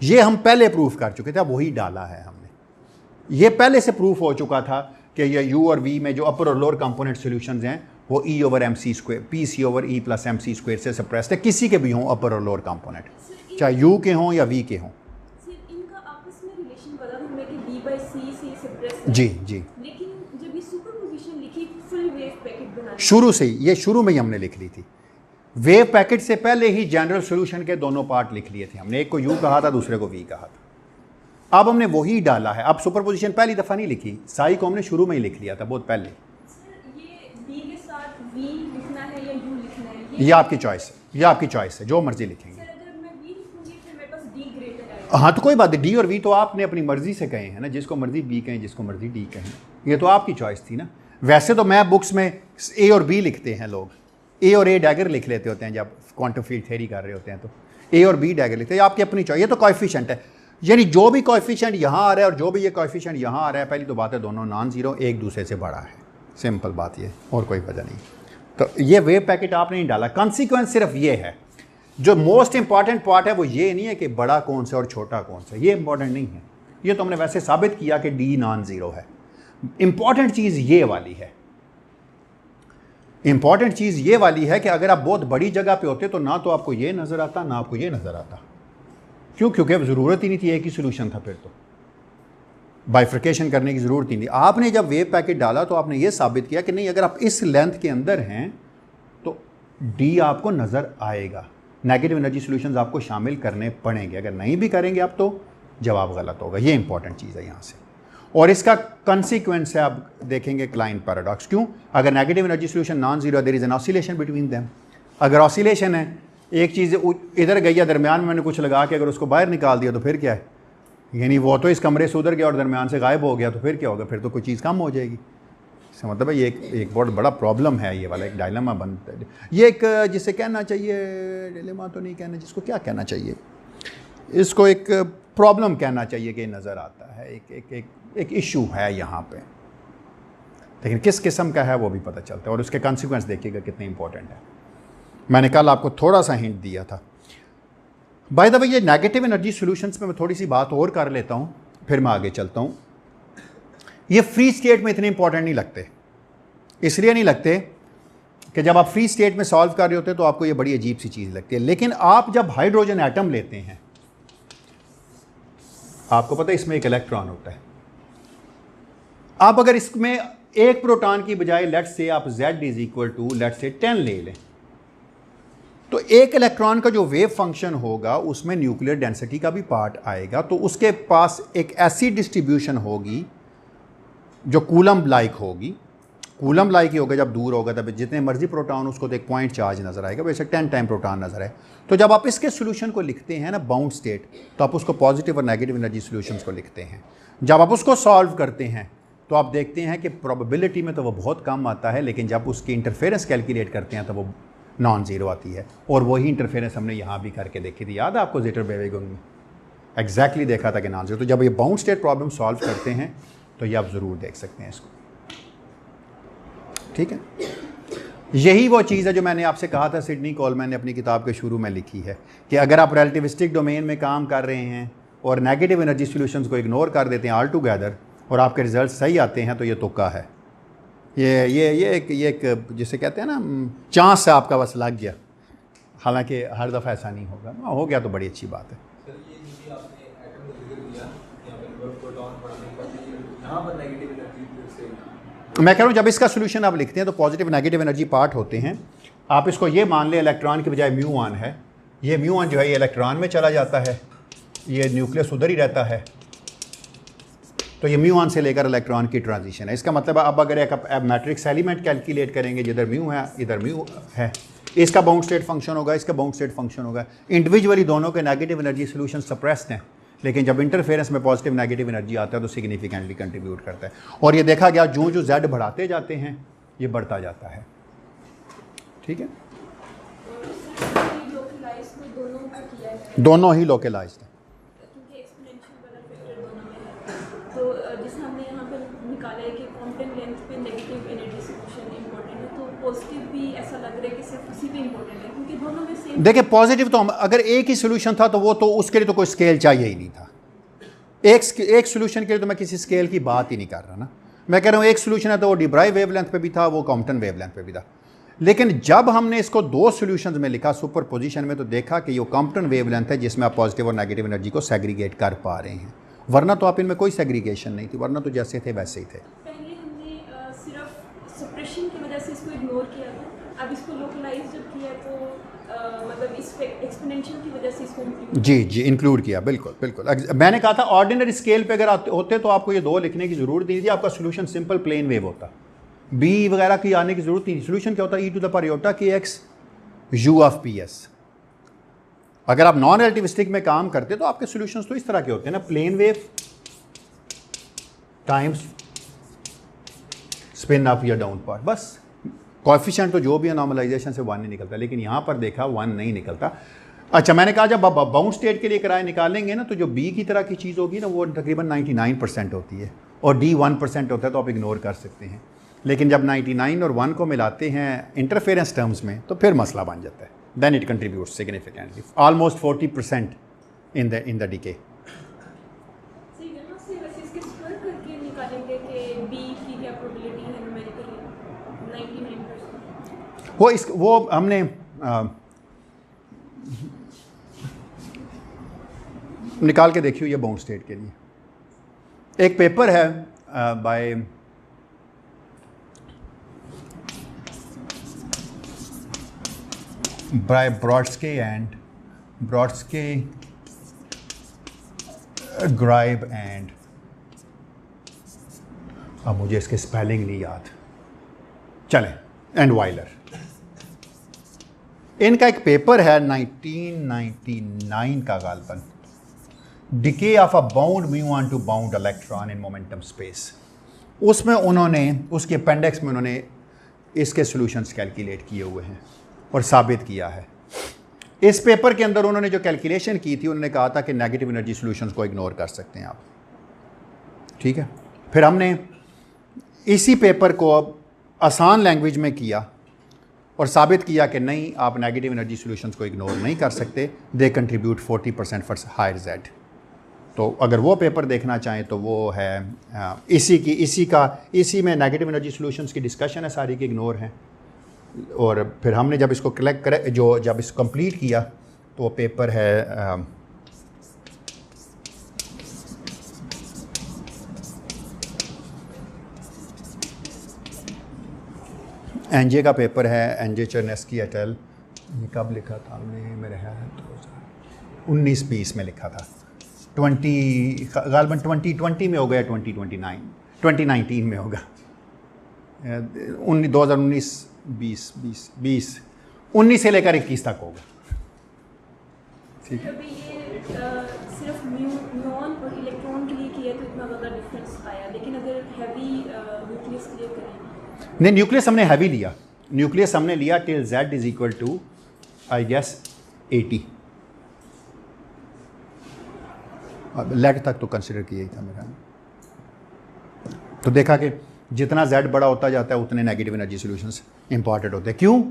ये हम पहले प्रूफ कर चुके थे, अब वही डाला है हमने। ये पहले से प्रूफ हो चुका था कि ये u और v में जो अपर और लोअर कंपोनेंट सॉल्यूशंस हैं वो e/mc², pc/e+mc² से सप्रेस्ड है, किसी के भी हों अपर और लोअर कंपोनेंट, चाहे u के हों या v के हों। इनका आपस में रिलेशन पता था हमें कि v/c से सप्रेस्ड है। जी। लेकिन जब ये सुपरपोजिशन लिखी फुल वेव पैकेट बनाने शुरू में ही हमने लिख ली थी। वेव पैकेट से पहले ही जनरल सॉल्यूशन के दोनों पार्ट लिख लिए थे हमने, एक को u कहा था, दूसरे को v कहा था। अब हमने वही डाला है। अब सुपरपोजिशन पहली दफ़ा नहीं लिखी, साई को हमने शुरू में ही लिख लिया था, बहुत पहले। ये b के साथ v लिखना है या u लिखना है, ये आपकी चॉइस है, जो मर्जी लिखेंगे। हाँ, तो कोई बात नहीं, डी और वी तो आपने अपनी मर्जी से कहे हैं ना, जिसको मर्जी बी कहें, जिसको मर्जी डी कहें, ये तो आपकी चॉइस थी ना। वैसे तो मैं बुक्स में ए और बी लिखते हैं लोग, ए और ए डैगर लिख लेते होते हैं जब क्वांटम फील्ड थ्योरी कर रहे होते हैं, तो ए और बी डैगर लिखते हैं। आपकी अपनी चॉइस, ये तो कोएफिशिएंट है, यानी जो भी कोएफिशिएंट यहाँ आ रहा है और जो भी ये कोएफिशिएंट यहाँ आ रहा है, पहली तो बात है दोनों नॉन जीरो, एक दूसरे से बड़ा है, सिंपल बात ये, और कोई वजह नहीं। तो ये वेव पैकेट आपने नहीं डाला। कॉन्सिक्वेंस सिर्फ ये है, जो मोस्ट इंपॉर्टेंट पार्ट है वो ये नहीं है कि बड़ा कौन सा और छोटा कौन सा, ये इंपॉर्टेंट नहीं है। ये तो हमने वैसे साबित किया कि डी नॉन ज़ीरो है। इंपॉर्टेंट चीज़ ये वाली है, इंपॉर्टेंट चीज़ ये वाली है कि अगर आप बहुत बड़ी जगह पे होते तो ना तो आपको ये नज़र आता, ना आपको ये नज़र आता। क्यों? क्योंकि अब ज़रूरत ही नहीं थी, एक ही सोल्यूशन था, फिर तो बाइफ्रिकेशन करने की ज़रूरत ही नहीं। आपने जब वेव पैकेट डाला तो आपने ये साबित किया कि नहीं, अगर आप इस लेंथ के अंदर हैं तो डी आपको नज़र आएगा। नेगेटिव एनर्जी सॉल्यूशंस आपको शामिल करने पड़ेंगे, अगर नहीं भी करेंगे आप तो जवाब गलत होगा। ये इंपॉर्टेंट चीज़ है यहाँ से। और इसका कंसिक्वेंस है, आप देखेंगे क्लाइंट पैराडॉक्स। क्यों? अगर negative energy solution non zero, there is an oscillation between them. अगर ऑसिलेशन है, एक चीज़ इधर गई है, दरमियान में मैंने कुछ लगा के अगर उसको बाहर निकाल दिया तो फिर क्या है, यानी वो तो इस कमरे से उधर गया और दरमियान से गायब हो गया, तो फिर क्या होगा? फिर तो कोई चीज़ कम हो जाएगी। इसका मतलब है ये एक बहुत बड़ा प्रॉब्लम है, ये वाला एक डायलेमा बनता है। ये एक जिसे कहना चाहिए, डिलेमा तो नहीं कहना, जिसको क्या कहना चाहिए, इसको एक प्रॉब्लम कहना चाहिए कि नज़र आता है, एक इशू है यहाँ पे, लेकिन किस किस्म का है वो भी पता चलता है। और उसके कॉन्सिक्वेंस देखिएगा कितने इंपॉर्टेंट है। मैंने कल आपको थोड़ा सा हिंट दिया था। बाय द वे, ये नेगेटिव एनर्जी सॉल्यूशंस में मैं थोड़ी सी बात और कर लेता हूँ, फिर मैं आगे चलता हूँ। ये फ्री स्टेट में इतने इंपॉर्टेंट नहीं लगते, इसलिए नहीं लगते कि जब आप फ्री स्टेट में सॉल्व कर रहे होते तो आपको ये बड़ी अजीब सी चीज़ लगती है। लेकिन आप जब हाइड्रोजन एटम लेते हैं, आपको पता है इसमें एक इलेक्ट्रॉन होता है। आप अगर इसमें एक प्रोटॉन की बजाय लेट्स से आप Z is equal to let's say 10 ले लें, तो एक इलेक्ट्रॉन का जो वेव फंक्शन होगा उसमें न्यूक्लियर डेंसिटी का भी पार्ट आएगा। तो उसके पास एक ऐसी डिस्ट्रीब्यूशन होगी जो कूलम लाइक होगी। कूलम लाइक ही होगा, जब दूर होगा तब जितने मर्जी प्रोटॉन उसको तो एक पॉइंट चार्ज नजर आएगा, वैसे 10 टाइम प्रोटॉन नजर आए। तो जब आप इसके सोल्यूशन को लिखते हैं ना बाउंड स्टेट, तो आप उसको पॉजिटिव और नेगेटिव एनर्जी सोल्यूशंस को लिखते हैं। जब आप उसको सॉल्व करते हैं तो आप देखते हैं कि प्रोबेबिलिटी में तो वो बहुत कम आता है, लेकिन जब उसकी इंटरफेरेंस कैलकुलेट करते हैं तो वो नॉन ज़ीरो आती है। और वही इंटरफेरेंस हमने यहाँ भी करके देखी थी, याद है आपको? ज़ेटरबेवेगुन में एग्जैक्टली देखा था कि नॉन ज़ीरो। तो जब ये बाउंड स्टेट प्रॉब्लम सॉल्व करते हैं तो ये आप ज़रूर देख सकते हैं इसको, ठीक है। यही वो चीज़ है जो मैंने आपसे कहा था, सिडनी कोलमैन ने अपनी किताब के शुरू में लिखी है कि अगर आप रिलेटिविस्टिक डोमेन में काम कर रहे हैं और नेगेटिव एनर्जी सॉल्यूशंस को इग्नोर कर देते हैं ऑल टुगेदर और आपके रिजल्ट सही आते हैं, तो ये तुक्का है। ये एक जिसे कहते हैं ना, चांस से आपका बस लग गया। हालांकि हर दफ़ा ऐसा नहीं होगा, हो गया तो बड़ी अच्छी बात है। सर ये जो आपने एटम का जिक्र किया, यहाँ पे प्रोटॉन पढ़ाने का, यहाँ पर नेगेटिव एनर्जी से मैं कह रहा हूँ जब इसका सोल्यूशन आप लिखते हैं तो पॉजिटिव नेगेटिव एनर्जी पार्ट होते हैं। आप इसको ये मान लें इलेक्ट्रॉन की बजाय म्यू1 है, ये म्यू1 जो है ये इलेक्ट्रॉन में चला जाता है, ये न्यूक्लियस उधर ही रहता है, तो ये म्यू1 से लेकर इलेक्ट्रॉन की ट्रांजिशन है। इसका मतलब अब अगर एक मैट्रिक्स एलिमेंट कैलकुलेट करेंगे, जिधर म्यू है इधर म्यू है, इसका बाउंड स्टेट फंक्शन होगा, इसका बाउंड स्टेट फंक्शन होगा। इंडिविजुअली दोनों के नेगेटिव एनर्जी सोल्यूशन सप्रेस्ड हैं, लेकिन जब इंटरफेरेंस में पॉजिटिव नेगेटिव एनर्जी आता है तो सिग्निफिकेंटली कंट्रीब्यूट करता है। और ये देखा गया जो जो Z बढ़ाते जाते हैं ये बढ़ता जाता है, ठीक है। दोनों ही लोकलाइज्ड है, क्योंकि एक्सपोनेंशियल वाला फैक्टर दोनों में है। तो जैसे हमने यहाँ पर निकाला है कि क्वांटम लेंथ पे नेगेटिव एनर्जी सॉल्यूशन इंपॉर्टेंट है, तो पॉजिटिव भी ऐसा लग रहा है कि सिर्फ उसी पे इंपॉर्टेंट है, क्योंकि दोनों में सेम। देखिए पॉजिटिव तो हम अगर एक ही सोल्यूशन था तो वो तो उसके लिए तो कोई स्केल चाहिए ही नहीं था। एक सोल्यूशन के लिए तो मैं किसी स्केल की बात ही नहीं कर रहा ना, मैं कह रहा हूँ एक सोल्यूशन है तो वो डी ब्राई वेवलेंथ पे भी था, वो कॉम्पटन वेवलेंथ पे भी था। लेकिन जब हमने इसको दो सॉल्यूशंस में लिखा सुपर पोजीशन में, तो देखा कि ये कॉम्पटन वेवलेंथ है जिसमें आप पॉजिटिव और नेगेटिव एनर्जी को सेग्रीगेट कर पा रहे हैं, वरना तो आप इनमें कोई सेग्रीगेशन नहीं थी, वरना तो जैसे थे वैसे ही थे। पहले हमने सिर्फ सप्रेशन की वजह से इसको इग्नोर किया था, अब इसको लोकलाइज जब किया तो मतलब इस एक्सपोनेंशियल की वजह से इसको जी इंक्लूड किया, बिल्कुल बिल्कुल। मैंने कहा था ऑर्डिनरी स्केल पे अगर होते तो आपको ये दो लिखने की ज़रूरत नहीं थी, आपका सोल्यूशन सिंपल प्लेन वेव होता, बी वगैरह की आने की ज़रूरत नहीं। सोल्यूशन क्या होता है, e to the power iota kx u of ps। अगर आप नॉन रिलेटिविस्टिक में काम करते तो आपके सोल्यूशंस तो इस तरह के होते हैं ना, plane wave times spin up या डाउन पार्ट, बस। कोएफिशिएंट तो जो भी है नॉर्मलाइजेशन से 1 नहीं निकलता, लेकिन यहाँ पर देखा 1 नहीं निकलता। अच्छा, मैंने कहा जब बाउंड स्टेट के लिए किराए निकालेंगे ना, तो जो बी की तरह की चीज़ होगी ना वो तकरीबन 99% होती है और डी 1% होता है, तो आप इग्नोर कर सकते हैं। लेकिन जब 99 और 1 को मिलाते हैं इंटरफेरेंस टर्म्स में तो फिर मसला बन जाता है। Then it contribute significantly, almost 40% in the decay. यहाँ से वैसे इसके स्क्वायर करके निकालेंगे कि बी की क्या प्रोबेबिलिटी है न्यूमेरिकली 99%। वो हमने निकाल के देखियो ये बाउंड स्टेट के लिए। एक पेपर है bye bye ब्रॉडस्के and ब्रॉडस्के Ghraib and, अब मुझे इसके स्पेलिंग नहीं याद, चलें, एंड वाइलर। इनका एक पेपर है 1999 का गालबन, decay of a bound mu to bound electron in momentum space. उसमें उन्होंने, उसके अपेंडिक्स में उन्होंने इसके सॉल्यूशंस कैलकुलेट किए हुए हैं और साबित किया है। इस पेपर के अंदर उन्होंने जो कैलकुलेशन की थी, उन्होंने कहा था कि नेगेटिव एनर्जी सॉल्यूशंस को इग्नोर कर सकते हैं आप, ठीक है। फिर हमने इसी पेपर को अब आसान लैंग्वेज में किया और साबित किया कि नहीं, आप नेगेटिव एनर्जी सॉल्यूशंस को इग्नोर नहीं कर सकते, they contribute 40% for higher Z. तो अगर वो पेपर देखना चाहें तो वो है इसी में नेगेटिव एनर्जी सॉल्यूशंस की डिस्कशन है, सारी की इग्नोर हैं। और फिर हमने जब इसको जब इसको कंप्लीट किया तो वो पेपर है एनजे का पेपर है, एनजे चर्नेस्की एट एल। ये कब लिखा था हमने, मेरे ख्याल है 2019-20 में लिखा था, 2020 में होगा या 2019 में होगा, 2019 से लेकर 21 तक होगा, ठीक है। अभी ये सिर्फ म्यूऑन और इलेक्ट्रॉन के लिए किया तो इतना ज़्यादा डिफरेंस आया, लेकिन अगर हैवी न्यूक्लियस के लिए करें, नहीं, न्यूक्लियस हमने हैवी लिया, न्यूक्लियस हमने लिया till z is equal to I guess 80, लेट तक तो कंसिडर किया ही था मेरा। तो देखा कि जितना z बड़ा होता जाता है उतने नेगेटिव एनर्जी सॉल्यूशंस इंपॉर्टेंट होते हैं। क्यों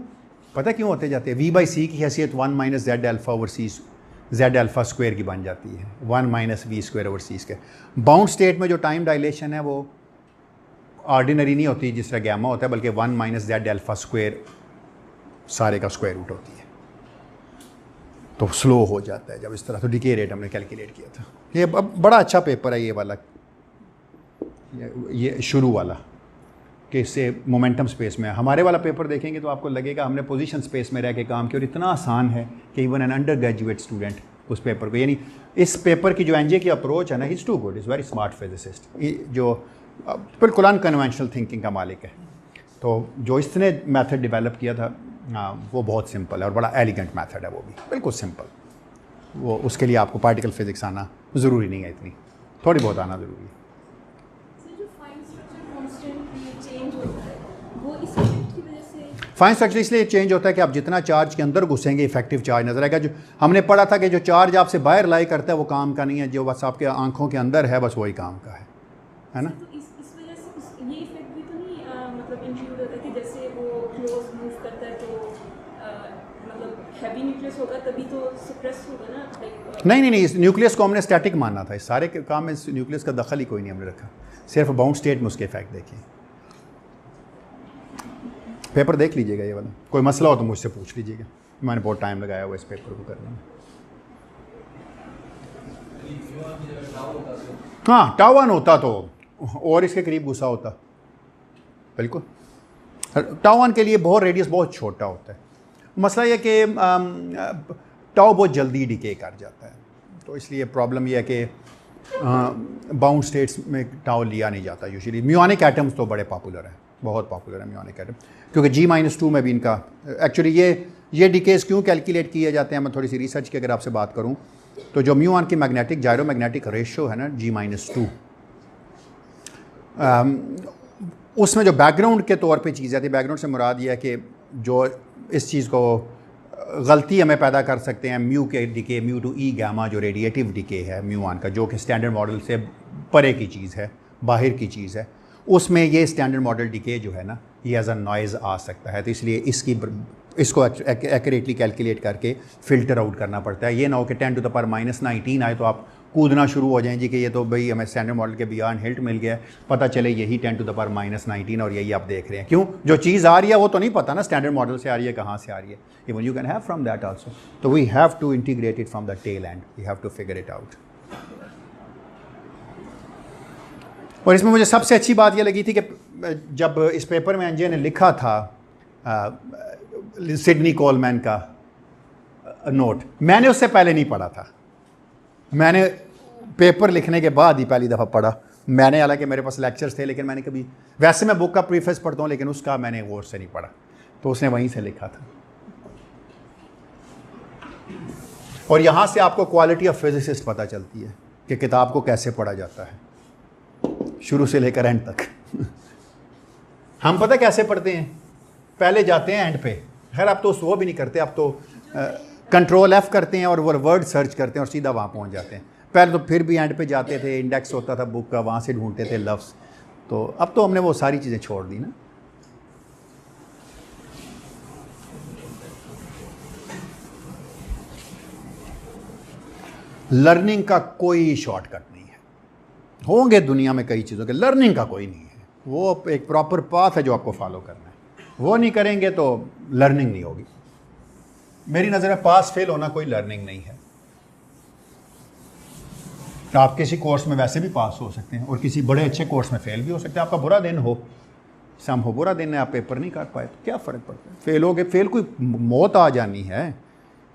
पता है क्यों होते जाते हैं? v/c की हैसियत 1 - z alpha over c z alpha square की बन जाती है, 1 - v square over c square. Bound state में जो टाइम डायलेशन है वो ऑर्डिनरी नहीं होती जिस तरह गैमा होता है, बल्कि 1 - z अल्फा स्क्वायर सारे का स्क्वायर रूट होती है, तो स्लो हो जाता है जब इस तरह। तो डिके रेट हमने कैलकुलेट किया था। ये बड़ा अच्छा पेपर है ये वाला, ये शुरू वाला, कि इससे मोमेंटम स्पेस में। हमारे वाला पेपर देखेंगे तो आपको लगेगा हमने पोजीशन स्पेस में रह के काम किया, और इतना आसान है कि even an undergraduate student उस पेपर को, यानी इस पेपर की जो एनजे की अप्रोच है ना, is too good, is very smart physicist, जो बिल्कुल अनकन्वेंशनल थिंकिंग का मालिक है। तो जो इसने मेथड डेवलप किया था वो बहुत सिंपल है और बड़ा एलिगेंट मेथड है, वो भी बिल्कुल सिंपल। वो उसके लिए आपको पार्टिकल फिजिक्स आना ज़रूरी नहीं है, इतनी थोड़ी बहुत आना ज़रूरी है। जो फाइन स्ट्रक्चर कांस्टेंट चेंज होता है वो इस इफेक्ट की वजह से, फाइन स्ट्रक्चर इसलिए चेंज होता है कि आप जितना चार्ज के अंदर घुसेंगे इफेक्टिव चार्ज नजर आएगा। जो हमने पढ़ा था कि जो चार्ज आपसे बाहर लाई करता है वो काम का नहीं है, जो बस आपके आंखों के अंदर है बस वही काम का है ना। तो इस वजह से ये इफेक्ट भी तो नहीं मतलब इंक्लूड होता है कि जैसे वो क्लोज मूव करता है तो मतलब हैवी न्यूक्लियस होगा तभी तो सप्रेस होगा ना, नहीं, इस न्यूक्लियस को हमने स्टैटिक मानना था। इस सारे के काम में इस न्यूक्लियस का दखल ही कोई नहीं हमने रखा, सिर्फ बाउंड स्टेट में उसके इफेक्ट देखे। पेपर देख लीजिएगा ये वाला, कोई मसला हो तो मुझसे पूछ लीजिएगा, मैंने बहुत टाइम लगाया हुआ इस पेपर को करने में। हाँ, टाउ1 होता तो और इसके करीब घुसा होता, बिल्कुल। टाउ1 के लिए बहुत रेडियस बहुत छोटा होता है। मसला यह कि टाउ बहुत जल्दी डिके कर जाता है, तो इसलिए प्रॉब्लम यह है कि बाउंड स्टेट्स में टाउ लिया नहीं जाता यूजुअली। म्यूनिक एटम्स तो बड़े पॉपुलर हैं, बहुत पॉपुलर है म्यूनिक एटम, क्योंकि G-2 में भी इनका एक्चुअली ये डिकेज क्यों कैलकुलेट किए जाते हैं। मैं थोड़ी सी रिसर्च की अगर आपसे बात करूं तो जो म्यूऑन की मैग्नेटिक जायरोमैग्नेटिक रेशियो है ना G-2, उसमें जो बैकग्राउंड के तौर पे चीज़ आती है, बैकग्राउंड से मुराद ये है कि जो इस चीज़ को गलती हमें पैदा कर सकते हैं, म्यू के डिके, म्यू टू ई गामा जो रेडिएटिव डिके है म्यूऑन का, जो कि स्टैंडर्ड मॉडल से परे की चीज़ है, बाहर की चीज़ है, उसमें ये स्टैंडर्ड मॉडल डिके जो है ना ये एज अ नॉइज़ आ सकता है। तो इसलिए इसको एक्यूरेटली कैलकुलेट करके फ़िल्टर आउट करना पड़ता है। ये ना हो कि 10⁻⁻19 आए तो आप कूदना शुरू हो जाएं जी कि ये तो भाई हमें स्टैंडर्ड मॉडल के बियॉन्ड हिल्ट मिल गया, पता चले यही 10⁻⁻19 और यही आप देख रहे हैं। क्यों? जो चीज़ आ रही है वो तो नहीं पता ना स्टैंडर्ड मॉडल से आ रही है, कहाँ से आ रही है। Even you can have from that also, तो we have to integrate it from the tail end, we have to figure it out. और इसमें मुझे सबसे अच्छी बात ये लगी थी कि जब इस पेपर में एनजे ने लिखा था सिडनी कोलमैन का नोट, मैंने उससे पहले नहीं पढ़ा था, मैंने पेपर लिखने के बाद ही पहली दफ़ा पढ़ा। मैंने, हालांकि मेरे पास लेक्चर्स थे, लेकिन मैंने कभी, वैसे मैं बुक का प्रीफेस पढ़ता हूँ, लेकिन उसका मैंने गौर से नहीं पढ़ा, तो उसने वहीं से लिखा था। और यहाँ से आपको क्वालिटी ऑफ फिजिसिस्ट पता चलती है कि किताब को कैसे पढ़ा जाता है शुरू से लेकर एंड तक। हम पता कैसे पढ़ते हैं, पहले जाते हैं एंड पे, खैर आप तो वो भी नहीं करते, आप तो कंट्रोल F करते हैं और वो वर्ड सर्च करते हैं और सीधा वहाँ पहुँच जाते हैं। पहले तो फिर भी एंड पे जाते थे, इंडेक्स होता था बुक का, वहाँ से ढूंढते थे लफ्ज़, तो अब तो हमने वो सारी चीज़ें छोड़ दी ना। लर्निंग का कोई शॉर्टकट नहीं है, होंगे दुनिया में कई चीज़ों के, लर्निंग का कोई नहीं है, वो एक प्रॉपर पाथ है जो आपको फॉलो करना है, वो नहीं करेंगे तो लर्निंग नहीं होगी। मेरी नज़र में पास फेल होना कोई लर्निंग नहीं है। आप किसी कोर्स में वैसे भी पास हो सकते हैं और किसी बड़े अच्छे कोर्स में फेल भी हो सकते हैं। आपका बुरा दिन हो, सम हो, बुरा दिन है, आप पेपर नहीं कर पाए तो क्या फ़र्क पड़ता है, फेल हो गए, फेल कोई मौत आ जानी है,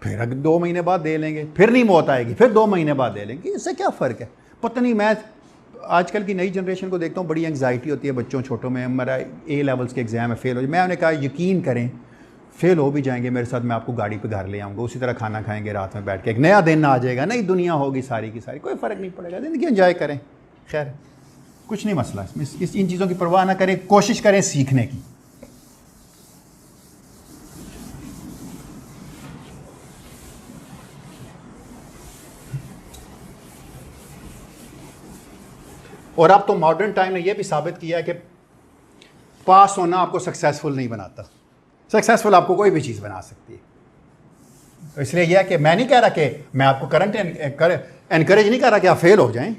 फिर अगर 2 महीने बाद दे लेंगे, फिर नहीं मौत आएगी, फिर 2 महीने बाद दे लेंगे, इससे क्या फ़र्क है। पता नहीं, मैं आजकल की नई जनरेशन को देखता हूँ, बड़ी एंग्जाइटी होती है बच्चों छोटों में, हमारा A लेवल्स के एग्ज़ाम है, फेल हो जाए। मैं उन्हें कहा यकीन करें फेल हो भी जाएंगे मेरे साथ, मैं आपको गाड़ी पे घर ले आऊँगा, उसी तरह खाना खाएंगे रात में बैठ के, एक नया दिन आ जाएगा, नई दुनिया होगी सारी की सारी, कोई फ़र्क नहीं पड़ेगा, ज़िंदगी एंजॉय करें, खैर कुछ नहीं मसला इसमें, इन चीज़ों की परवाह ना करें, कोशिश करें सीखने की। और अब तो मॉडर्न टाइम ने यह भी साबित किया है कि पास होना आपको सक्सेसफुल नहीं बनाता, सक्सेसफुल आपको कोई भी चीज़ बना सकती है। तो इसलिए यह है कि मैं नहीं कह रहा कि मैं आपको करंट एनकरेज नहीं कर रहा कि आप फेल हो जाएं,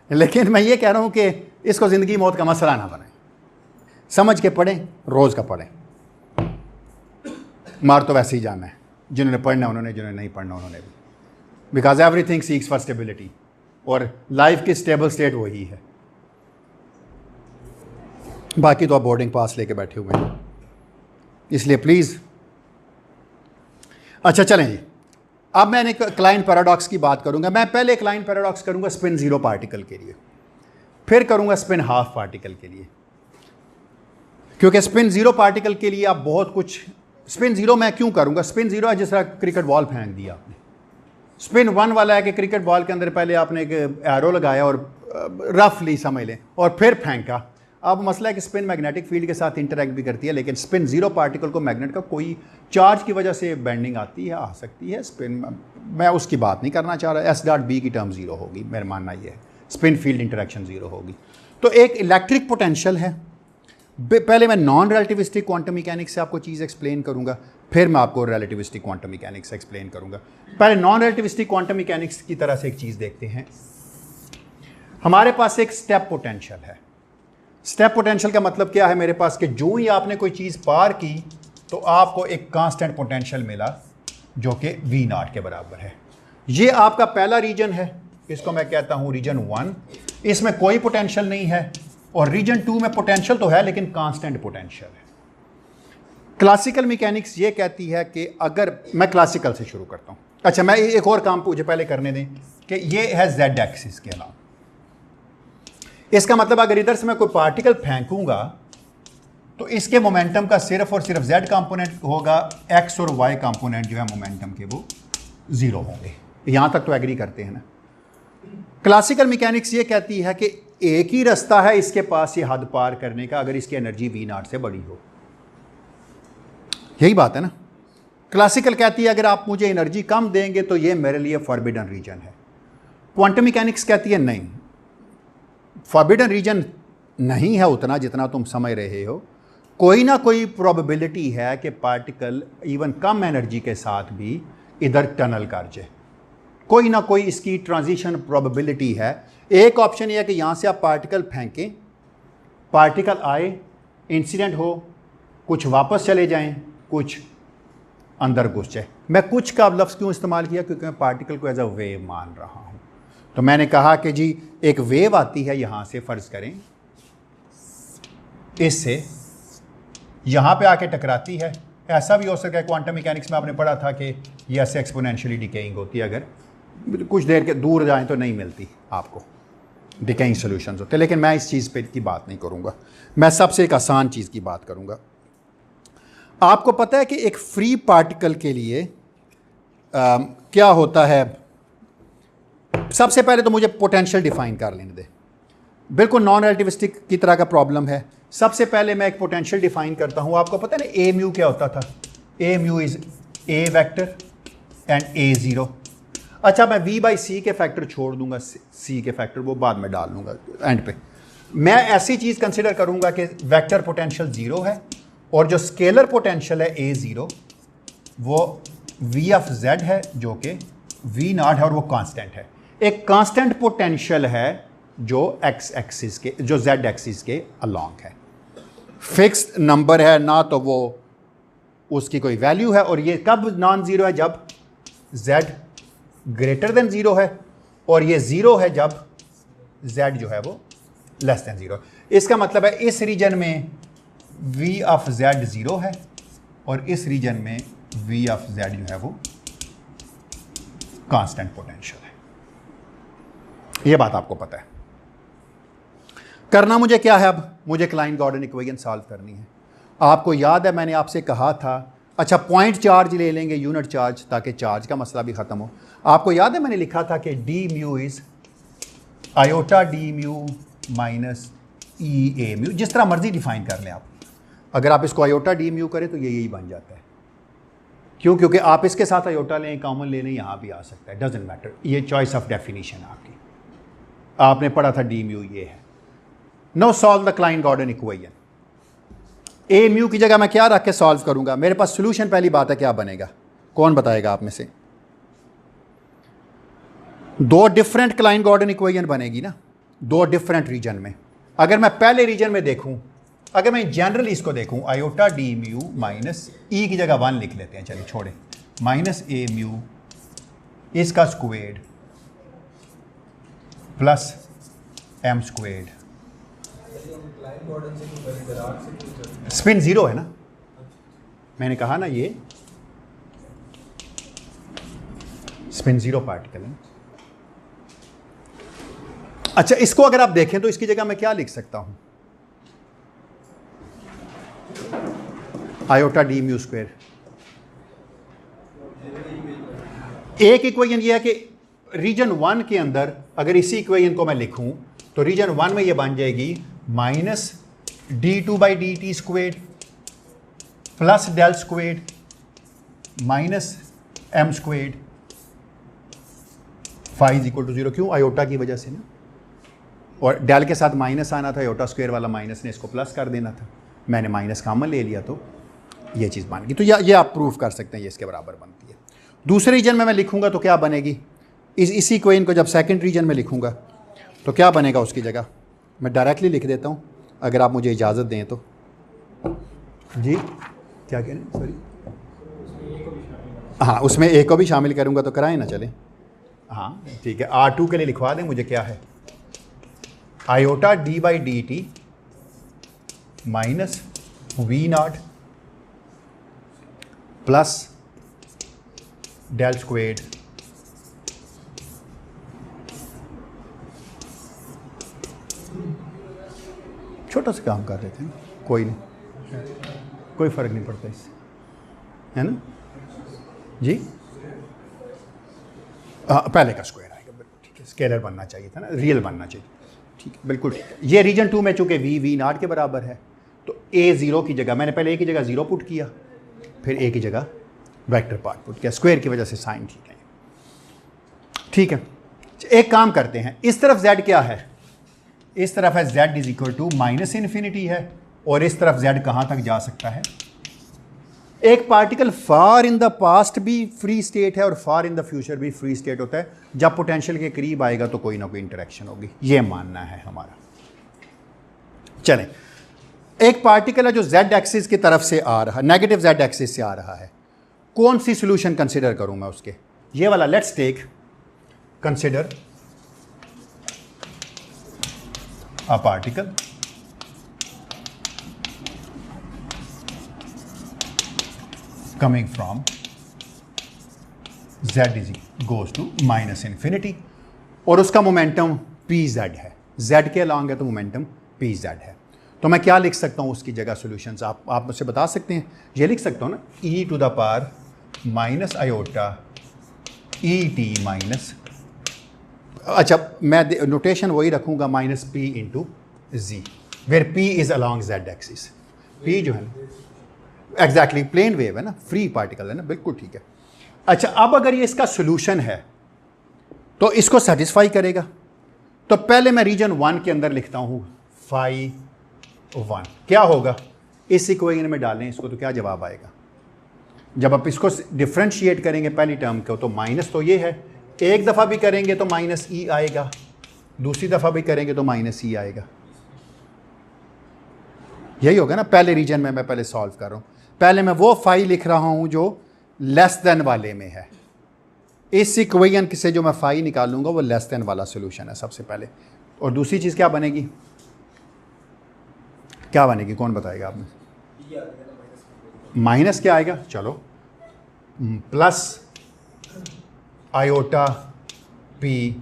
लेकिन मैं ये कह रहा हूँ कि इसको ज़िंदगी मौत का मसला ना बनाएं, समझ के पढ़ें, रोज़ का पढ़ें, मार तो वैसे ही जाना है, जिन्होंने पढ़ना उन्होंने, जिन्होंने नहीं पढ़ना उन्होंने भी, because everything seeks for stability, और लाइफ की स्टेबल स्टेट वही है, बाकी तो आप बोर्डिंग पास लेके बैठे हुए हैं। इसलिए प्लीज़, अच्छा चलें जी, अब मैंने क्लाइन पैराडॉक्स की बात करूंगा। मैं पहले क्लाइन पैराडॉक्स करूंगा स्पिन ज़ीरो पार्टिकल के लिए, फिर करूंगा स्पिन हाफ पार्टिकल के लिए, क्योंकि स्पिन ज़ीरो पार्टिकल के लिए आप बहुत कुछ, स्पिन ज़ीरो मैं क्यों करूंगा, स्पिन ज़ीरो है जिस तरह क्रिकेट बॉल फेंक दिया आपने, स्पिन वन वाला है कि क्रिकेट बॉल के अंदर पहले आपने एक एरो लगाया और रफली समझ लें और फिर फेंका। अब मसला है कि स्पिन मैग्नेटिक फील्ड के साथ इंटरैक्ट भी करती है, लेकिन स्पिन ज़ीरो पार्टिकल को मैग्नेट का कोई चार्ज की वजह से बेंडिंग आती है, आ सकती है स्पिन, मैं उसकी बात नहीं करना चाह रहा। S.B की टर्म ज़ीरो होगी, मेरा मानना ये है, स्पिन फील्ड इंटरेक्शन ज़ीरो होगी। तो एक इलेक्ट्रिक पोटेंशियल है, पहले मैं नॉन रिलेटिविस्टिक क्वांटम मैकेनिक्स से आपको चीज़ एक्सप्लेन करूँगा, फिर मैं आपको रिलेटिविस्टिक क्वांटम मैकेनिक्स से एक्सप्लेन करूँगा। पहले नॉन रिलेटिविस्टिक क्वांटम मैकेनिक्स की तरह से एक चीज़ देखते हैं। हमारे पास एक स्टेप पोटेंशियल है। स्टेप पोटेंशियल का मतलब क्या है मेरे पास, कि जो ही आपने कोई चीज़ पार की तो आपको एक कांस्टेंट पोटेंशियल मिला जो कि V0 के बराबर है। ये आपका पहला रीजन है, इसको मैं कहता हूँ रीजन 1, इसमें कोई पोटेंशियल नहीं है, और रीजन 2 में पोटेंशियल तो है लेकिन कांस्टेंट पोटेंशियल है। क्लासिकल मैकेनिक्स ये कहती है कि अगर मैं क्लासिकल से शुरू करता हूँ, अच्छा मैं एक और काम मुझे पहले करने दें कि ये है Z एक्सिस के अलावा, इसका मतलब अगर इधर से मैं कोई पार्टिकल फेंकूंगा तो इसके मोमेंटम का सिर्फ और सिर्फ Z कंपोनेंट होगा, X और Y कंपोनेंट जो है मोमेंटम के वो ज़ीरो होंगे। यहाँ तक तो एग्री करते हैं ना। क्लासिकल मैकेनिक्स ये कहती है कि एक ही रास्ता है इसके पास ये हद पार करने का, अगर इसकी एनर्जी V0 से बड़ी हो। यही बात है ना। क्लासिकल कहती है अगर आप मुझे एनर्जी कम देंगे तो ये मेरे लिए फॉरबिडन रीजन है। क्वांटम मैकेनिक्स कहती है नहीं, फॉरबिडन रीजन नहीं है उतना जितना तुम समझ रहे हो, कोई ना कोई प्रोबेबिलिटी है कि पार्टिकल इवन कम एनर्जी के साथ भी इधर टनल कर जाए, कोई ना कोई इसकी ट्रांजिशन प्रोबेबिलिटी है। एक ऑप्शन यह है कि यहाँ से आप पार्टिकल फेंकें, पार्टिकल आए, इंसिडेंट हो, कुछ वापस चले जाएं, कुछ अंदर घुस जाए। मैं कुछ का लफ्ज़ क्यों इस्तेमाल किया, क्योंकि मैं पार्टिकल को एज अ वेव मान रहा हूँ। तो मैंने कहा कि जी एक वेव आती है यहाँ से, फ़र्ज़ करें इससे यहाँ पे आके टकराती है, ऐसा भी हो सकता है, क्वांटम मैकेनिक्स में आपने पढ़ा था कि ये ऐसे एक्सपोनेंशियली डिकेइंग होती है, अगर कुछ देर के दूर जाएं तो नहीं मिलती आपको, डिकेइंग सॉल्यूशंस होते हैं। लेकिन मैं इस चीज़ पे की बात नहीं करूँगा, मैं सबसे एक आसान चीज़ की बात करूँगा। आपको पता है कि एक फ्री पार्टिकल के लिए क्या होता है? सबसे पहले तो मुझे पोटेंशियल डिफाइन कर लेने दे, बिल्कुल नॉन रिलेटिविस्टिक की तरह का प्रॉब्लम है। सबसे पहले मैं एक पोटेंशियल डिफाइन करता हूँ। आपको पता है ना ए म्यू क्या होता था? A mu is a vector and A zero. अच्छा, मैं v बाई सी के फैक्टर छोड़ दूंगा, सी के फैक्टर वो बाद में डाल दूंगा एंड पे। मैं ऐसी चीज़ कंसिडर करूंगा कि वेक्टर पोटेंशियल ज़ीरो है और जो स्केलर पोटेंशियल है ए ज़ीरो वो v ऑफ z है, जो कि v नॉट है और वो कांस्टेंट है। एक कांस्टेंट पोटेंशियल है जो x एक्सिस के, जो z एक्सिस के अलॉन्ग है, फिक्स्ड नंबर है ना, तो वो उसकी कोई वैल्यू है। और ये कब नॉन ज़ीरो है? जब z ग्रेटर देन ज़ीरो है, और ये ज़ीरो है जब z जो है वो लेस देन ज़ीरो। इसका मतलब है इस रीजन में v ऑफ z ज़ीरो है और इस रीजन में v ऑफ z जो है वो कांस्टेंट पोटेंशियल है। ये बात आपको पता है। करना मुझे क्या है? अब मुझे क्लाइन गॉर्डन इक्वेशन सॉल्व करनी है। आपको याद है मैंने आपसे कहा था, अच्छा पॉइंट चार्ज ले लेंगे, यूनिट चार्ज, ताकि चार्ज का मसला भी ख़त्म हो। आपको याद है मैंने लिखा था कि D mu is iota D mu minus E A mu, जिस तरह मर्जी डिफाइन कर लें आप। अगर आप इसको आयोटा डी म्यू करें तो ये यही बन जाता है। क्यों? क्योंकि आप इसके साथ आयोटा लें, कॉमन ले लें, यहाँ भी आ सकता है, डजेंट मैटर। ये चॉइस ऑफ डेफिनेशन है आपकी। आपने पढ़ा था डी म्यू ये है। No solve the Klein Gordon equation. A mu की जगह मैं क्या रख के सॉल्व करूंगा? मेरे पास सोल्यूशन पहली बात है क्या बनेगा? कौन बताएगा आप में से? दो डिफरेंट क्लाइन गॉर्डन इक्वेशन बनेगी ना, दो डिफरेंट रीजन में। अगर मैं पहले रीजन में देखूं, अगर मैं जनरली इसको देखूं, iota D mu minus E की जगह 1 लिख लेते हैं, चलिए छोड़े, माइनस ए म्यू इसका squared plus M squared. Spin zero है ना, मैंने कहा ना ये स्पिन ज़ीरो पार्टिकल है। अच्छा, इसको अगर आप देखें तो इसकी जगह मैं क्या लिख सकता हूं? Iota D mu square. एक इक्वेशन ये है कि रीजन 1 के अंदर अगर इसी इक्वेशन को मैं लिखूं तो रीजन 1 में ये बन जाएगी minus D two by D T squared plus del squared minus M squared phi is equal to 0। क्यों? आयोटा की वजह से ना, और डेल के साथ माइनस आना था, आयोटा स्क्वायर वाला माइनस ने इसको प्लस कर देना था, मैंने माइनस कॉमन ले लिया तो ये चीज़ बन गई। तो ये आप प्रूव कर सकते हैं, ये इसके बराबर बनती है। दूसरे रीजन में मैं लिखूंगा तो क्या बनेगी? इसी इक्वेशन को जब सेकंड रीजन में लिखूंगा तो क्या बनेगा? उसकी जगह मैं डायरेक्टली लिख देता हूँ, अगर आप मुझे इजाज़त दें तो। जी क्या कह रहे हैं? सॉरी, हाँ, उसमें ए को भी शामिल करूँगा तो कराएं ना, चले। हाँ ठीक है, R2 के लिए लिखवा दें मुझे। क्या है? Iota D by D T minus V not plus del squared छोटा सा काम कर रहे थे, कोई नहीं, कोई फ़र्क नहीं पड़ता इससे, है ना जी। पहले का स्क्वायर आएगा, बिल्कुल ठीक है। स्केलर बनना चाहिए था ना, रियल बनना चाहिए, ठीक है, बिल्कुल ठीक है। ये रीजन 2 में चूँकि वी नॉट के बराबर है तो ए ज़ीरो की जगह मैंने पहले ए की जगह 0 पुट किया, फिर ए की जगह वेक्टर पार्ट पुट किया, स्क्वायर की वजह से साइन ठीक है, ठीक है। एक काम करते हैं, इस तरफ z क्या है? इस तरफ है z is equal to minus infinity है, और इस तरफ z कहाँ तक जा सकता है? एक particle far in the past भी फ्री स्टेट है और फार इन द फ्यूचर भी फ्री स्टेट होता है। जब पोटेंशियल के करीब आएगा तो कोई ना कोई इंटरेक्शन होगी, ये मानना है हमारा। चलें, एक पार्टिकल है जो z एक्सिस की तरफ से आ रहा है, नेगेटिव z एक्सिस से आ रहा है। कौन सी सॉल्यूशन कंसिडर करूं मैं उसके? ये वाला। Let's take consider a particle coming from z is goes to minus infinity, और उसका मोमेंटम पी जेड है, z के अलॉन्ग है तो मोमेंटम पी जेड है। तो मैं क्या लिख सकता हूँ उसकी जगह सॉल्यूशंस, आप मुझसे बता सकते हैं? ये लिख सकता हूँ ना, e to the power minus iota E T minus, अच्छा मैं नोटेशन वही रखूँगा, minus P into G, where P is along Z axis. P जो है ना एग्जैक्टली प्लेन वेव है ना, फ्री पार्टिकल है ना, बिल्कुल ठीक है। अच्छा अब अगर ये इसका सोल्यूशन है तो इसको सेटिस्फाई करेगा। तो पहले मैं रीजन 1 के अंदर लिखता हूँ फाई 1, क्या होगा इस इक्वेशन में डालें इसको तो क्या जवाब आएगा? जब आप इसको डिफ्रेंशिएट करेंगे पहली टर्म को तो माइनस तो ये है, एक दफ़ा भी करेंगे तो माइनस ई आएगा, दूसरी दफ़ा भी करेंगे तो माइनस ई आएगा। यही होगा ना, पहले रीजन में मैं पहले सॉल्व कर रहा हूँ, पहले मैं वो फाई लिख रहा हूँ जो लेस देन वाले में है। इस इक्वेशन से जो मैं फाई निकालूंगा वो लेस देन वाला सोल्यूशन है सबसे पहले। और दूसरी चीज़ क्या बनेगी, क्या बनेगी कौन बताएगा आपने? माइनस क्या आएगा? चलो प्लस आयोटा पी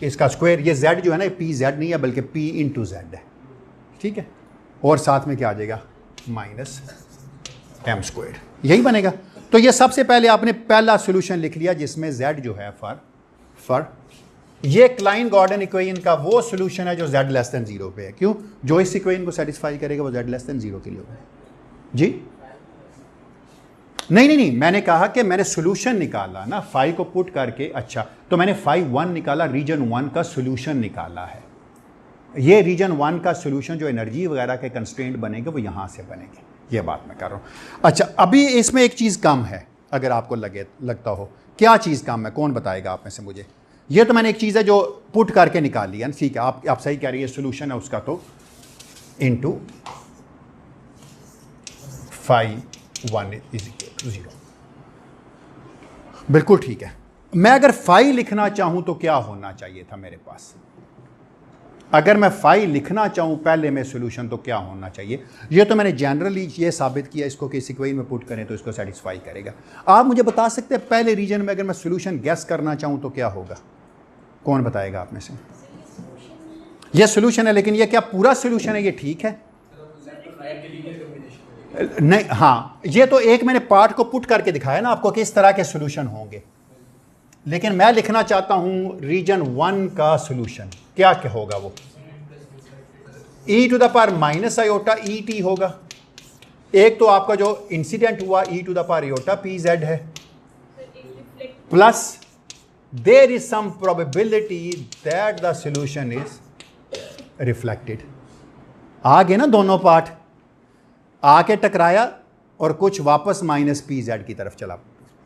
इसका स्क्वायर, ये z जो है ना पी जेड नहीं है बल्कि p इंटू जेड है, ठीक है, और साथ में क्या आ जाएगा माइनस एम स्क्वायर, यही बनेगा। तो ये सबसे पहले आपने पहला सॉल्यूशन लिख लिया जिसमें z जो है फॉर ये क्लाइन गॉर्डन इक्वेशन का वो सॉल्यूशन है जो z लेस देन 0 पे है। क्यों? जो इस इक्वेशन को सेटिस्फाई करेगा वो z लेस देन 0 के लिए होगा। जी नहीं, मैंने कहा कि मैंने सॉल्यूशन निकाला ना फाई को पुट करके। अच्छा तो मैंने फाई 1 निकाला, रीजन 1 का सॉल्यूशन निकाला है। ये रीजन 1 का सॉल्यूशन जो एनर्जी वगैरह के कंस्ट्रेंट बनेंगे वो यहाँ से बनेंगे, ये बात मैं कर रहा हूँ। अच्छा अभी इसमें एक चीज़ कम है, अगर आपको लगता हो क्या चीज़ कम है, कौन बताएगा आप में से मुझे? ये तो मैंने एक चीज़ है जो पुट करके निकाली है, ठीक है, आप सही कह रही है, सॉल्यूशन है उसका तो into phi 1 is equal to 0, बिल्कुल ठीक है। मैं अगर फाई लिखना चाहूँ तो क्या होना चाहिए था मेरे पास? अगर मैं फाई लिखना चाहूँ पहले में सॉल्यूशन तो क्या होना चाहिए? ये तो मैंने जनरली ये साबित किया इसको कि इस इक्वेशन में पुट करें तो इसको सेटिस्फाई करेगा। आप मुझे बता सकते हैं पहले रीजन में अगर मैं सॉल्यूशन गेस करना चाहूँ तो क्या होगा? कौन बताएगा आप में से? ये सॉल्यूशन है लेकिन ये क्या पूरा सॉल्यूशन है? ये ठीक है नहीं, हाँ ये तो एक मैंने पार्ट को पुट करके दिखाया ना आपको कि इस तरह के सॉल्यूशन होंगे, लेकिन मैं लिखना चाहता हूं रीजन 1 का सॉल्यूशन क्या होगा? वो e to the power minus iota E T होगा। एक तो आपका जो इंसिडेंट हुआ e to the power iota P Z है, plus there is some probability that the solution is reflected. आ गए ना दोनों पार्ट, आके टकराया और कुछ वापस माइनस पी जेड की तरफ चला,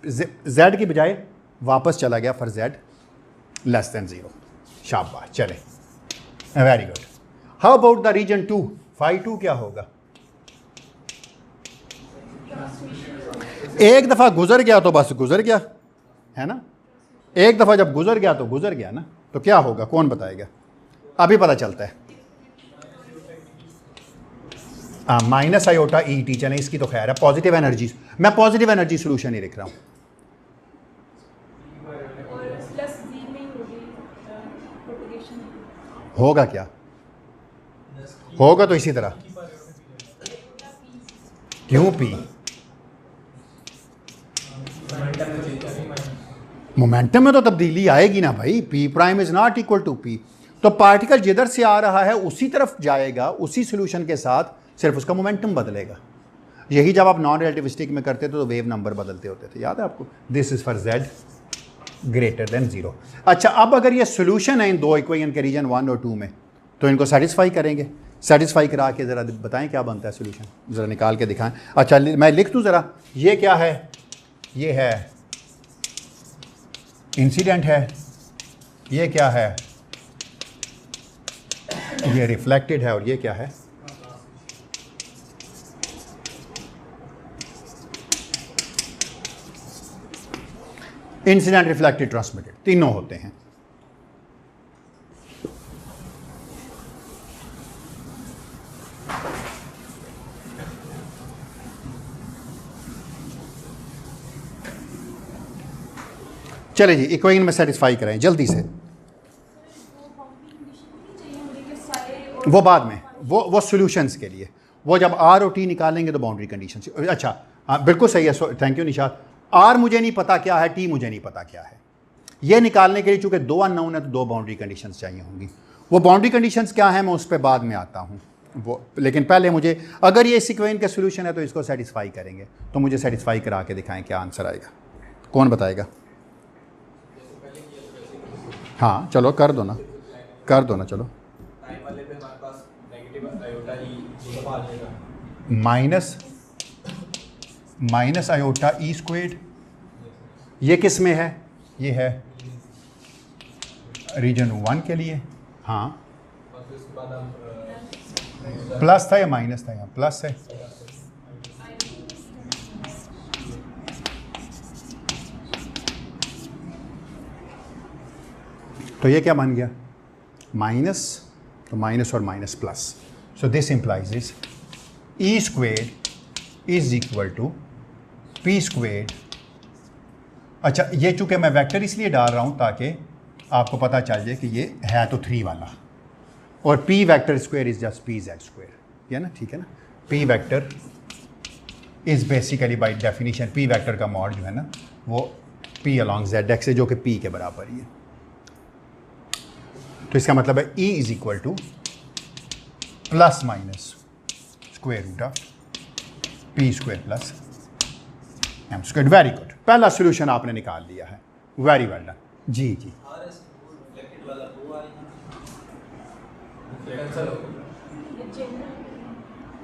जेड की बजाय वापस चला गया फॉर जेड लेस देन 0। शाबाश, चले, very good. How about the region 2? Phi 2 क्या होगा? एक दफ़ा गुजर गया तो बस गुजर गया है ना, एक दफ़ा जब गुजर गया तो गुजर गया ना, तो क्या होगा कौन बताएगा? अभी पता चलता है। माइनस आयोटा ई टी, चलें इसकी तो खैर है, पॉजिटिव एनर्जी, मैं पॉजिटिव एनर्जी सोल्यूशन ही लिख रहा हूँ। होगा क्या? होगा तो इसी तरह, क्यों पी? मोमेंटम में तो तब्दीली आएगी ना भाई, P prime is not equal to P. तो पार्टिकल जिधर से आ रहा है उसी तरफ जाएगा, उसी सोल्यूशन के साथ, सिर्फ उसका मोमेंटम बदलेगा। यही जब आप नॉन रिलेटिविस्टिक में करते थे तो वेव नंबर बदलते होते थे, याद है आपको? This is for Z greater than 0। अच्छा अब अगर ये सोल्यूशन है इन दो इक्वेशन के रीजन 1 और 2 में, तो इनको सेटिस्फाई करेंगे। सेटिस्फाई करा के ज़रा बताएं क्या बनता है सोल्यूशन, ज़रा निकाल के दिखाएं। अच्छा मैं लिख दूँ ज़रा, ये क्या है? ये है इंसिडेंट है, ये क्या है? ये रिफ्लेक्टेड है, और ये क्या है? इंसिडेंट, रिफ्लेक्टेड, ट्रांसमिटेड, तीनों होते हैं। चले जी, इक्वेशन में सेटिस्फाई कराएं जल्दी से। वो बाद में, वो सॉल्यूशंस के लिए, वो जब आर और टी निकालेंगे तो बाउंड्री कंडीशन। अच्छा हाँ बिल्कुल सही है, थैंक यू निशात। आर मुझे नहीं पता क्या है, टी मुझे नहीं पता क्या है, ये निकालने के लिए चूंकि दो अननोन है तो दो बाउंड्री कंडीशंस चाहिए होंगी। वो बाउंड्री कंडीशंस क्या है मैं उस पर बाद में आता हूँ वो, लेकिन पहले मुझे, अगर ये इस इक्वेशन का सोल्यूशन है तो इसको सेटिस्फाई करेंगे, तो मुझे सेटिस्फाई करा के दिखाएं क्या आंसर आएगा। कौन बताएगा? हाँ चलो कर दो ना, कर दो ना, चलो। माइनस आयोटा ई स्क्वेड, ये किस में है? ये है रीजन 1 के लिए। हाँ प्लस था या माइनस था? यहाँ प्लस है। तो ये क्या बन गया? माइनस, तो माइनस और minus plus, so this implies is E squared is equal to P squared. अच्छा ये चूंकि मैं वेक्टर इसलिए डाल रहा हूँ ताकि आपको पता चल जाए कि ये है तो 3 वाला, और P vector square is just P Z square, ये ना, ठीक है ना। P vector is basically by definition, P vector का मॉड जो है ना वो पी अलॉन्ग जेड एक्स है, जो कि पी के बराबर ही है। तो इसका मतलब है E is equal to plus minus square root of P square plus M square. Very good, पहला सोल्यूशन आपने निकाल लिया है, वेरी वेल डन। जी जी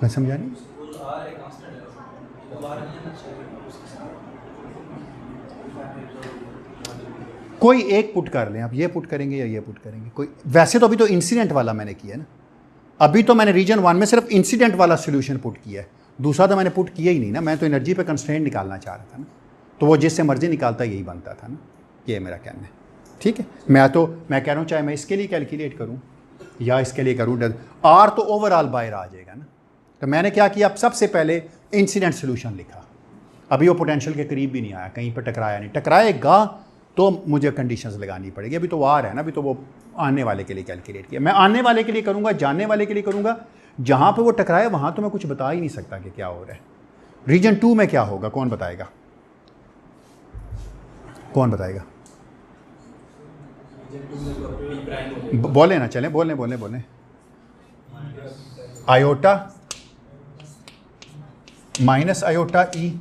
मैं समझा नहीं। कोई एक पुट कर लें आप, ये पुट करेंगे या ये पुट करेंगे कोई, वैसे तो अभी तो इंसिडेंट वाला मैंने किया है ना, अभी तो मैंने रीजन 1 में सिर्फ इंसिडेंट वाला सोल्यूशन पुट किया है, दूसरा तो मैंने पुट किया ही नहीं ना, मैं तो एनर्जी पे कंस्ट्रेंट निकालना चाह रहा था ना, तो वो जिससे मर्जी निकालता यही बनता था ना, ये मेरा कहना है। ठीक है, मैं कह रहा हूँ चाहे मैं इसके लिए कैलकुलेट करूँ या इसके लिए करूँ, आर तो ओवरऑल बाहर आ जाएगा ना। तो मैंने क्या किया, अब सबसे पहले इंसिडेंट सोल्यूशन लिखा, अभी वो पोटेंशियल के करीब भी नहीं आया, कहीं पर टकराया नहीं, टकराएगा तो मुझे कंडीशंस लगानी पड़ेगी, अभी तो आर है ना, अभी तो वो आने वाले के लिए कैलकुलेट किया। मैं आने वाले के लिए करूँगा, जानने वाले के लिए करूँगा, जहाँ पे वो टकराए वहाँ तो मैं कुछ बता ही नहीं सकता कि क्या हो रहा है। रीजन 2 में क्या होगा, कौन बताएगा? कौन बताएगा? बोले ना, चलें बोलें। आयोटा माइनस आयोटा ई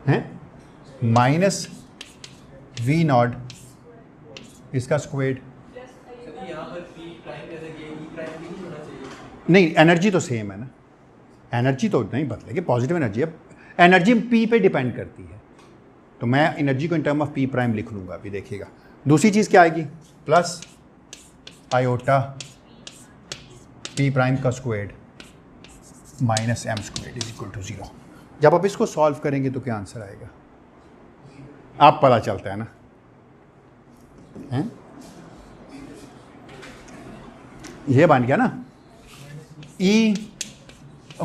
है माइनस वी नॉट इसका स्क्वेड। नहीं, एनर्जी तो सेम है ना, एनर्जी तो नहीं बदलेगी, पॉजिटिव एनर्जी है, एनर्जी पी पे डिपेंड करती है, तो मैं एनर्जी को in term of P prime लिख लूँगा। अभी देखिएगा दूसरी चीज़ क्या आएगी, प्लस आयोटा पी प्राइम का squared minus M squared is equal to 0। जब आप इसको सॉल्व करेंगे तो क्या आंसर आएगा, आप पता चलता है ना, हैं? ये बन गया ना, ई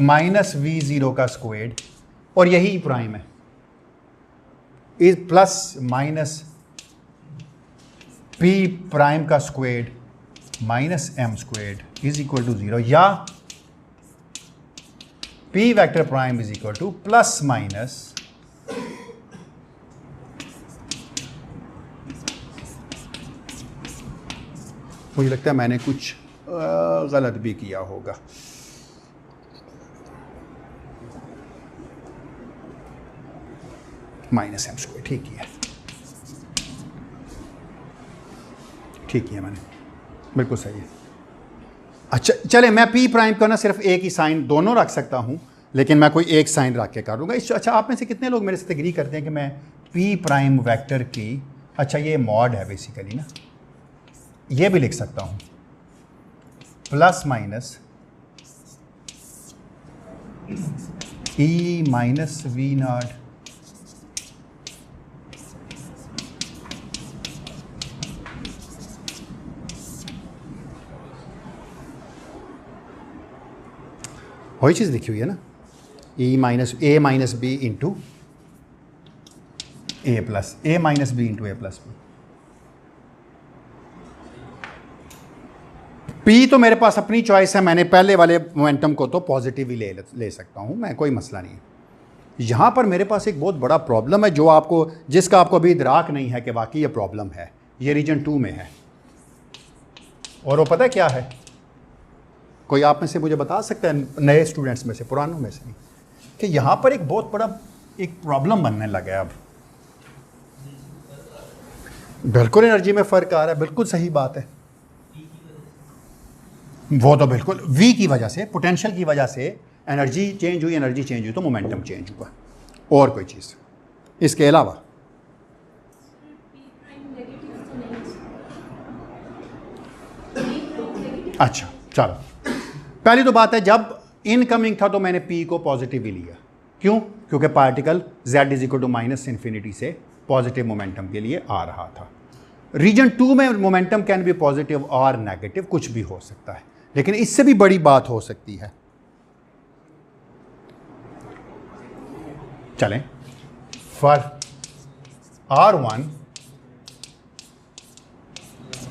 माइनस वी ज़ीरो का स्क्वेड, और यही प्राइम है, is plus minus P prime का squared minus M squared is equal to 0, या P vector prime is equal to plus minus मुझे लगता है मैंने कुछ गलत भी किया होगा, माइनस एम स्क्वायर, ठीक है मैंने, बिल्कुल सही है। अच्छा चले, मैं पी प्राइम का ना सिर्फ एक ही साइन, दोनों रख सकता हूँ, लेकिन मैं कोई एक साइन रख के करूँगा। अच्छा, आप में से कितने लोग मेरे से एग्री करते हैं कि मैं पी प्राइम वेक्टर की, अच्छा ये मॉड है बेसिकली ना, ये भी लिख सकता हूँ, plus minus E minus V naught वही चीज़ लिखी हुई है ना, E minus A minus B into A plus A minus B into A plus B. P तो मेरे पास अपनी चॉइस है, मैंने पहले वाले मोमेंटम को तो पॉजिटिव ही ले सकता हूं मैं, कोई मसला नहीं है। यहां पर मेरे पास एक बहुत बड़ा प्रॉब्लम है जिसका आपको अभी इदराक नहीं है कि वाकई ये प्रॉब्लम है। ये रीजन 2 में है, और वो पता है क्या है? कोई आप में से मुझे बता सकता है, नए स्टूडेंट्स में से, पुरानों में से नहीं, कि यहां पर एक बहुत बड़ा एक प्रॉब्लम बनने लगा है अब। बिल्कुल एनर्जी में फ़र्क आ रहा है, बिल्कुल सही बात है। वो तो बिल्कुल वी की वजह से, पोटेंशियल की वजह से एनर्जी चेंज हुई तो मोमेंटम चेंज हुआ, और कोई चीज़ इसके अलावा। अच्छा चलो, पहली तो बात है, जब इनकमिंग था तो मैंने पी को पॉजिटिव ही लिया। क्यों? क्योंकि particle z equal to minus infinity से पॉजिटिव मोमेंटम के लिए आ रहा था। रीजन 2 में मोमेंटम कैन बी पॉजिटिव और नेगेटिव, कुछ भी हो सकता है, लेकिन इससे भी बड़ी बात हो सकती है। चलें, for R1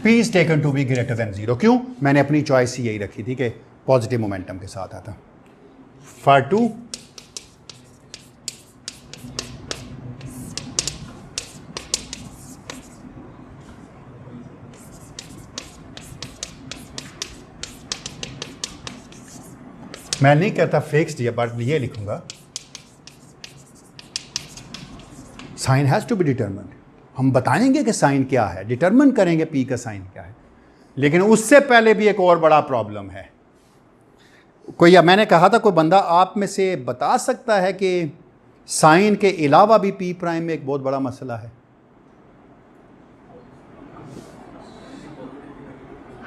P is taken to be greater than 0। क्यों? मैंने अपनी चॉइस ही यही रखी थी कि पॉजिटिव मोमेंटम के साथ आता। फॉर 2 मैं नहीं कहता फिक्स्ड, ये बट ये लिखूंगा, sign has to be determined. हम बताएंगे कि साइन क्या है, डिटरमिन करेंगे पी का साइन क्या है, लेकिन उससे पहले भी एक और बड़ा प्रॉब्लम है। मैंने कहा था, कोई बंदा आप में से बता सकता है कि साइन के अलावा भी पी प्राइम में एक बहुत बड़ा मसला है?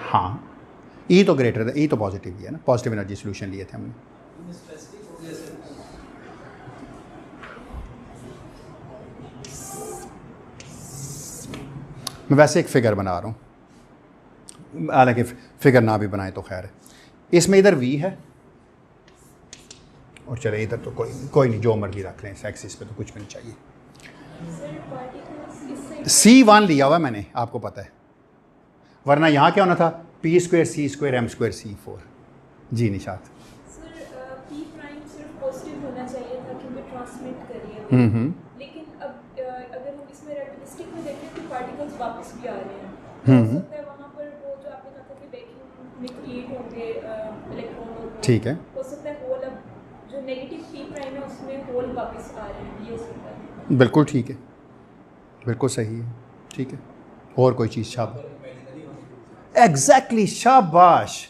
हाँ, ई तो ग्रेटर, ई तो पॉजिटिव ही है ना, पॉजिटिव एनर्जी सोल्यूशन लिए थे हमने। मैं वैसे एक फिगर बना रहा हूँ, हालांकि फिगर ना भी बनाए तो खैर है। इसमें इधर v है, और चले इधर तो कोई नहीं, जो मर्जी रख लें, इस एक्सिस पे तो कुछ भी नहीं चाहिए। C1 लिया हुआ मैंने, आपको पता है, वरना यहाँ क्या होना था, p square c square m square c4। जी निशात सर, p प्राइम सिर्फ पॉजिटिव होना चाहिए था क्योंकि ट्रांसमिट कर रही है, लेकिन अब अगर हम इसमें रिलेटिविस्टिक में देखें तो पार्टिकल्स वापस भी आ रहे हैं। हो सकता है वहाँ पर वो जो आपने कहा था कि वैक्यूम में क्रिएट होंगे इलेक्ट्रॉन, और ठीक है, हो सकता है होल, अब जो नेगेटिव p प्राइम है उसमें होल वापस आ रहे हैं, ये हो सकता है। बिल्कुल ठीक है, बिल्कुल सही है, ठीक है। और कोई चीज़? शाबाश, एग्जैक्टली, शाबाश।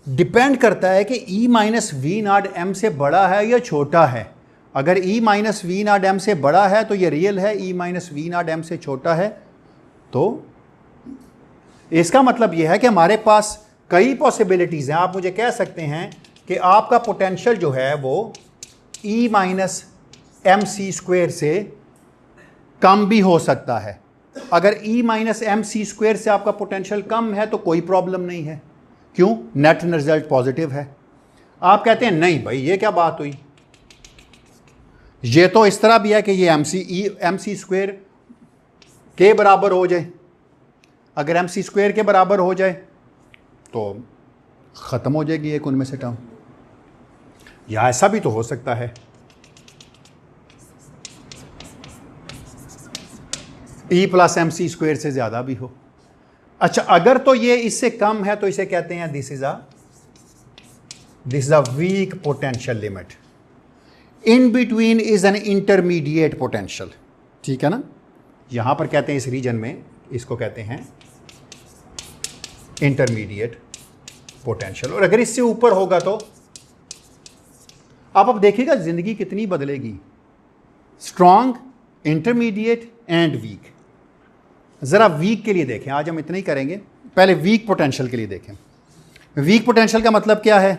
डिपेंड करता है कि E minus V naught M से बड़ा है या छोटा है। अगर E minus V naught M से बड़ा है तो ये रियल है, E minus V naught M से छोटा है तो इसका मतलब यह है कि हमारे पास कई पॉसिबिलिटीज़ हैं। आप मुझे कह सकते हैं कि आपका पोटेंशियल जो है वो E minus M C square से कम भी हो सकता है। अगर E minus M C square से आपका पोटेंशियल कम है तो कोई प्रॉब्लम नहीं है। क्यों? नेट रिजल्ट पॉजिटिव है। आप कहते हैं नहीं भाई ये क्या बात हुई, ये तो इस तरह भी है कि ये एम सी स्क्वेयर के बराबर हो जाए। अगर एम सी स्क्वेयर के बराबर हो जाए तो ख़त्म हो जाएगी एक उनमें से टर्म, या ऐसा भी तो हो सकता है E plus M C square से ज़्यादा भी हो। अच्छा, अगर तो ये इससे कम है तो इसे कहते हैं this is a weak potential limit. In between is an intermediate potential, ठीक है ना। यहां पर कहते हैं इस रीजन में इसको कहते हैं इंटरमीडिएट पोटेंशियल। और अगर इससे ऊपर होगा तो आप अब देखिएगा ज़िंदगी कितनी बदलेगी। Strong, intermediate and weak. ज़रा वीक के लिए देखें, आज हम इतना ही करेंगे, पहले वीक पोटेंशियल के लिए देखें। वीक पोटेंशियल का मतलब क्या है?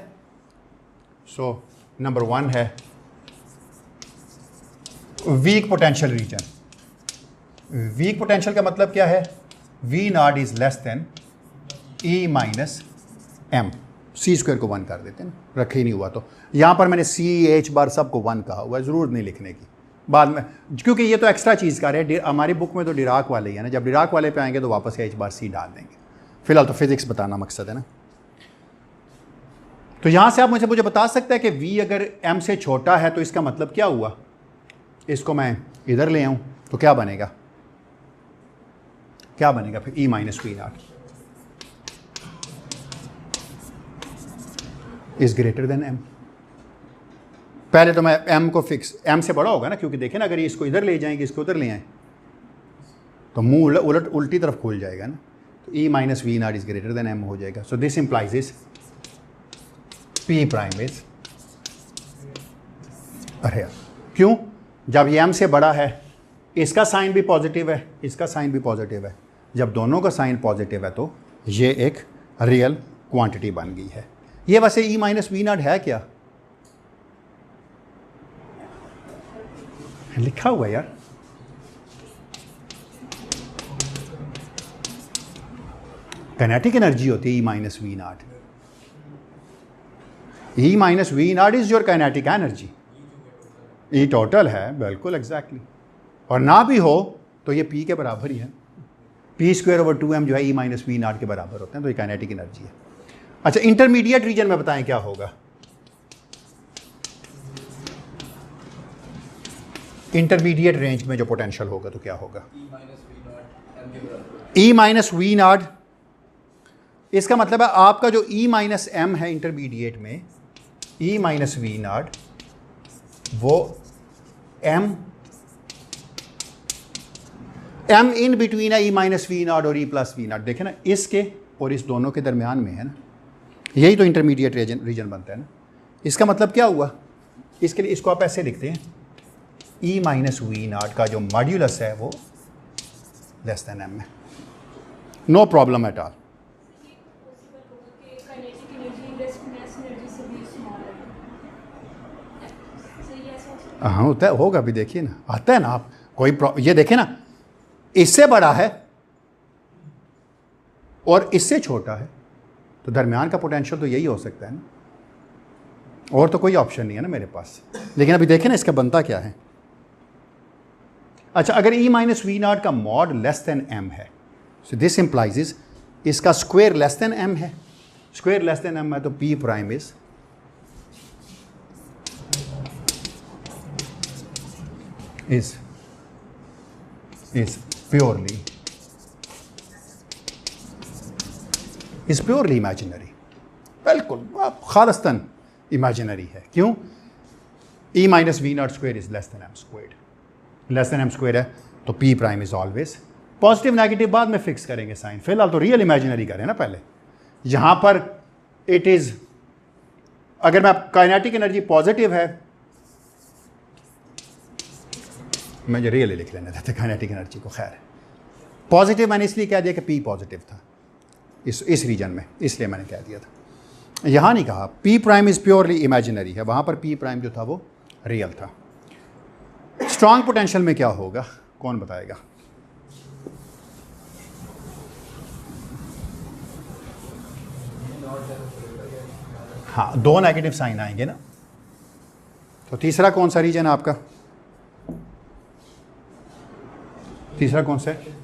सो नंबर 1 है weak potential region. Weak potential का मतलब क्या है? V naught is less than E minus M. C square को 1 कर देते हैं ना, रखे ही नहीं हुआ तो। यहाँ पर मैंने C H बार सबको 1 कहा हुआ है, ज़रूरत नहीं लिखने की, बाद में, क्योंकि ये तो एक्स्ट्रा चीज़ कर रहे हैं, हमारी बुक में तो डिराक वाले ही है ना, जब डिराक वाले पे आएंगे तो वापस एच बार सी डाल देंगे। फिलहाल तो फिजिक्स बताना मकसद है ना। तो यहाँ से आप मुझे बता सकते हैं कि v अगर m से छोटा है तो इसका मतलब क्या हुआ? इसको मैं इधर ले आऊँ तो क्या बनेगा? क्या बनेगा फिर? e minus V naught is greater than m। पहले तो मैं m को फिक्स, m से बड़ा होगा ना, क्योंकि देखें ना अगर ये इसको इधर ले जाएंगे, इसको उधर ले आए तो मुंह उल्टी तरफ खुल जाएगा ना। तो e minus V naught is greater than m हो जाएगा। So this implies is p prime is, अरे क्यों? जब ये m से बड़ा है, इसका साइन भी पॉजिटिव है, इसका साइन भी पॉजिटिव है, जब दोनों का साइन पॉजिटिव है तो ये एक रियल क्वांटिटी बन गई है। ये वैसे e माइनस वी नॉट है क्या? लिखा हुआ है यार, काइनेटिक एनर्जी होती है e minus V naught. e minus V naught is your kinetic energy. e total है, बिल्कुल एग्जैक्टली। और ना भी हो तो ये p के बराबर ही है, p स्क्वायर ओवर 2m जो है e माइनस वी नॉट के बराबर होते हैं, तो ये काइनेटिक एनर्जी है। अच्छा, इंटरमीडिएट रीजन में बताएं क्या होगा? इंटरमीडिएट रेंज में जो पोटेंशियल होगा तो क्या होगा? e माइनस वी नॉट, इसका मतलब है आपका जो e माइनस m है इंटरमीडिएट में, e माइनस वी नॉट वो m इन बिटवीन है e माइनस वी नॉट और e प्लस वी नॉट। देखें ना, इसके और इस दोनों के दरमियान में है ना, यही तो इंटरमीडिएट रीजन बनता है ना। इसका मतलब क्या हुआ? इसके लिए इसको आप ऐसे लिखते हैं, e माइनस वी नॉट का जो मॉड्यूलस है वो लेस देन m है। No problem at all. हाँ होता है, होगा भी, देखिए ना, आता है ना। आप कोई ये देखें ना, इससे बड़ा है और इससे छोटा है, तो दरमियान का पोटेंशियल तो यही हो सकता है ना, और तो कोई ऑप्शन नहीं है ना मेरे पास। लेकिन अभी देखें ना इसका बनता क्या है। अच्छा, अगर e माइनस वी नॉट का मॉड लेस देन m है, सो दिस इंप्लाइज इसका स्क्वायर लेस देन m है, स्क्वायर लेस देन m है तो p prime is purely imaginary. बिल्कुल खालस्तन इमेजिनरी है। क्यों? e minus V naught square is less than m squared, less than m square है तो p prime is always positive. Negative बाद में फिक्स करेंगे साइन, फिलहाल तो रियल इमेजिनरी करें ना पहले। यहाँ पर इट इज, अगर मैं काइनेटिक एनर्जी पॉजिटिव है, मुझे रियली लिख लेने देते काइनेटिक एनर्जी को। खैर, पॉजिटिव मैंने इसलिए कह दिया कि p पॉजिटिव था इस रीजन में, इसलिए मैंने कह दिया था। यहाँ नहीं कहा p prime is purely imaginary है, वहाँ पर p प्राइम जो था वो रियल था। स्ट्रॉन्ग पोटेंशियल में क्या होगा, कौन बताएगा? हाँ, दो नेगेटिव साइन आएंगे ना। तो तीसरा कौन सा रीजन है आपका? तीसरा कौन सा है?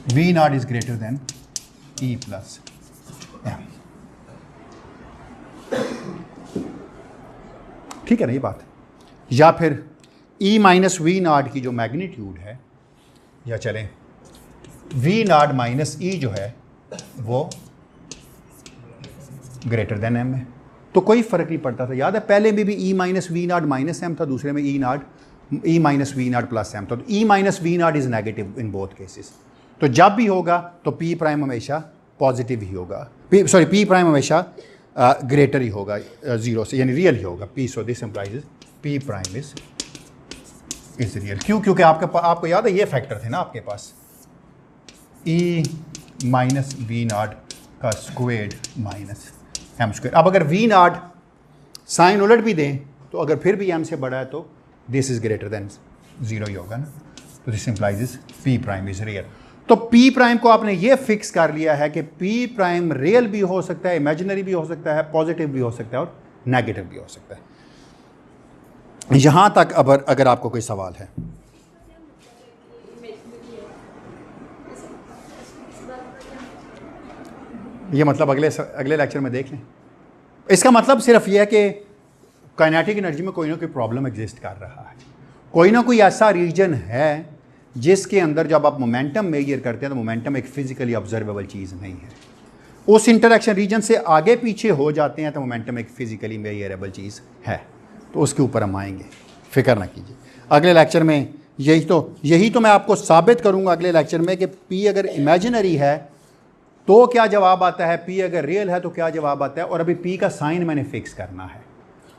V not is greater then E plus M। ठीक है ना ये बात? या फिर E माइनस वी नॉट की जो मैग्नीट्यूड है, या चलें V नॉट माइनस E जो है वो ग्रेटर देन M है, तो कोई फ़र्क नहीं पड़ता था। याद है पहले में भी E minus V naught minus M था, दूसरे में E minus V not plus M था। तो E minus V naught is negative in both cases. तो जब भी होगा तो P प्राइम हमेशा पॉजिटिव ही होगा, P प्राइम हमेशा ग्रेटर ही होगा ज़ीरो से, यानी रियल ही होगा P। So this implies P prime is real. क्यों? क्योंकि आपको याद है ये फैक्टर थे ना आपके पास, E माइनस वी नॉट का स्क्वेर्ड माइनस M स्क्वेयर। अब अगर V नॉट साइन उलट भी दें तो अगर फिर भी M से बड़ा है तो this is greater than zero ही होगा ना। तो this implies P prime is real. तो P प्राइम को आपने ये फिक्स कर लिया है कि P प्राइम रियल भी हो सकता है, इमेजिनरी भी हो सकता है, पॉजिटिव भी हो सकता है और नेगेटिव भी हो सकता है। यहाँ तक अगर आपको कोई सवाल है। ये मतलब अगले लेक्चर में देख लें। इसका मतलब सिर्फ ये है कि काइनेटिक एनर्जी में कोई ना कोई प्रॉब्लम एग्जिस्ट कर रहा है, कोई ना कोई ऐसा रीजन है जिसके अंदर जब आप मोमेंटम मेजर करते हैं तो मोमेंटम एक फिजिकली ऑब्जर्वेबल चीज़ नहीं है। उस इंटरेक्शन रीजन से आगे पीछे हो जाते हैं तो मोमेंटम एक फिजिकली मेजरेबल चीज़ है। तो उसके ऊपर हम आएंगे, फिक्र ना कीजिए। अगले लेक्चर में यही तो मैं आपको साबित करूंगा अगले लेक्चर में कि पी अगर इमेजिनरी है तो क्या जवाब आता है, पी अगर रियल है तो क्या जवाब आता है। और अभी पी का साइन मैंने फिक्स करना है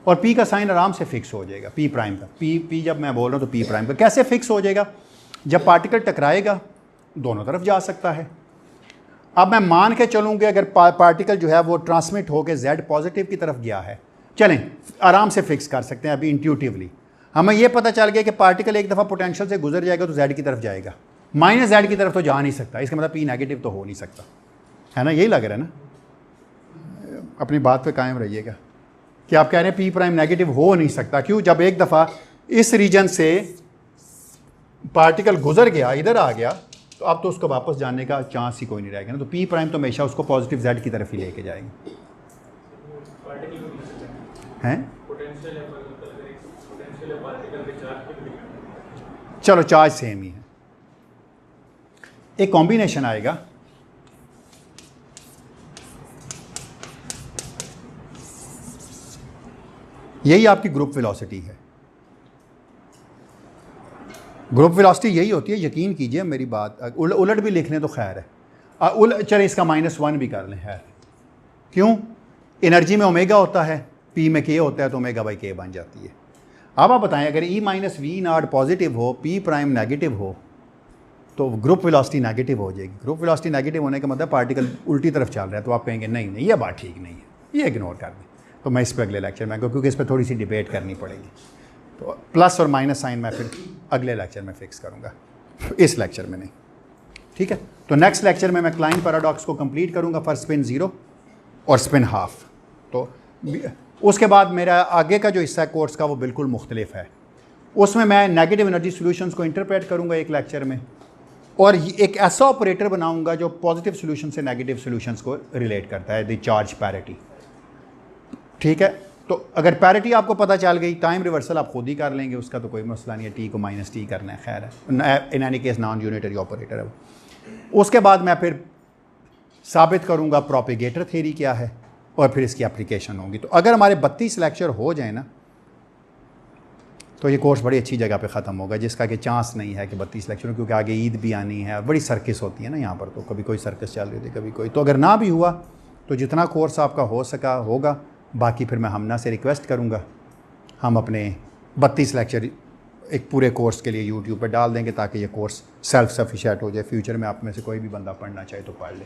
और पी का साइन आराम से फिक्स हो जाएगा। पी प्राइम का पी जब मैं बोल रहा हूँ तो पी प्राइम का कैसे फिक्स हो जाएगा, जब पार्टिकल टकराएगा दोनों तरफ जा सकता है। अब मैं मान के चलूँगी अगर पार्टिकल जो है वो ट्रांसमिट होकर जेड पॉजिटिव की तरफ गया है, चलें आराम से फिक्स कर सकते हैं अभी इंट्यूटिवली। हमें ये पता चल गया कि पार्टिकल एक दफ़ा पोटेंशियल से गुजर जाएगा तो जेड की तरफ जाएगा, माइनस जेड की तरफ तो जा नहीं सकता। इसका मतलब पी नेगेटिव तो हो नहीं सकता, है ना। यही लग रहा है ना। अपनी बात पे कायम रहिएगा कि आप कह रहे हैं पी प्राइम नेगेटिव हो नहीं सकता। क्यों? जब एक दफ़ा इस रीजन से पार्टिकल गुजर गया, इधर आ गया, तो अब तो उसको वापस जाने का चांस ही कोई नहीं रहेगा ना। तो पी प्राइम तो हमेशा उसको पॉजिटिव जेड की तरफ ही लेके जाएंगे, हैं। चलो चार्ज सेम ही है, एक कॉम्बिनेशन आएगा। यही आपकी ग्रुप वेलोसिटी है। ग्रुप वेलोसिटी यही होती है, यकीन कीजिए मेरी बात। उलट भी लिख लें तो खैर है, चले इसका -1 भी कर लें खैर। क्यों? एनर्जी में ओमेगा होता है, पी में के होता है, तो ओमेगा बाई के बन जाती है। अब आप बताएं अगर ई माइनस वी नॉट पॉजिटिव हो, पी प्राइम नेगेटिव हो, तो ग्रुप वेलोसिटी नेगेटिव हो जाएगी। ग्रुप वेलोसिटी नेगेटिव होने का मतलब पार्टिकल उल्टी तरफ चल रहा है। तो आप कहेंगे नहीं नहीं ये बात ठीक नहीं है, ये इग्नोर कर दें। तो मैं इस पर अगले लेक्चर में, क्योंकि इस पर थोड़ी सी डिबेट करनी पड़ेगी, तो प्लस और माइनस साइन मैं फिर अगले लेक्चर में फिक्स करूँगा, इस लेक्चर में नहीं। ठीक है, तो नेक्स्ट लेक्चर में मैं क्लाइन पैराडॉक्स को कंप्लीट करूँगा फॉर स्पिन 0 और स्पिन हाफ। तो उसके बाद मेरा आगे का जो हिस्सा है कोर्स का वो बिल्कुल मुख्तलिफ है। उसमें मैं नेगेटिव एनर्जी सॉल्यूशंस को इंटरप्रेट करूँगा एक लेक्चर में, और एक ऐसा ऑपरेटर बनाऊँगा जो पॉजिटिव सॉल्यूशन से नेगेटिव सॉल्यूशंस को रिलेट करता है, द चार्ज पैरिटी। ठीक है, तो अगर पैरिटी आपको पता चल गई, टाइम रिवर्सल आप खुद ही कर लेंगे, उसका तो कोई मसला नहीं है। टी को -t करना है, खैर है, in any case non unitary operator है वो। उसके बाद मैं फिर साबित करूँगा प्रोपेगेटर थ्योरी क्या है और फिर इसकी एप्लीकेशन होगी। तो अगर हमारे 32 लेक्चर हो जाए ना तो ये कोर्स बड़ी अच्छी जगह पे ख़त्म होगा, जिसका कि चांस नहीं है कि 32 लेक्चर, क्योंकि आगे ईद भी आनी है, बड़ी सर्किस होती है ना यहाँ पर। तो कभी कोई सर्कस चल रही थी, कभी कोई। तो अगर ना भी हुआ तो जितना कोर्स आपका हो सका होगा, बाकी फिर मैं हमना से रिक्वेस्ट करूँगा हम अपने 32 लेक्चर एक पूरे कोर्स के लिए यूट्यूब पर डाल देंगे, ताकि ये कोर्स सेल्फ सफिशिएंट हो जाए। फ्यूचर में आप में से कोई भी बंदा पढ़ना चाहे तो पढ़ ले।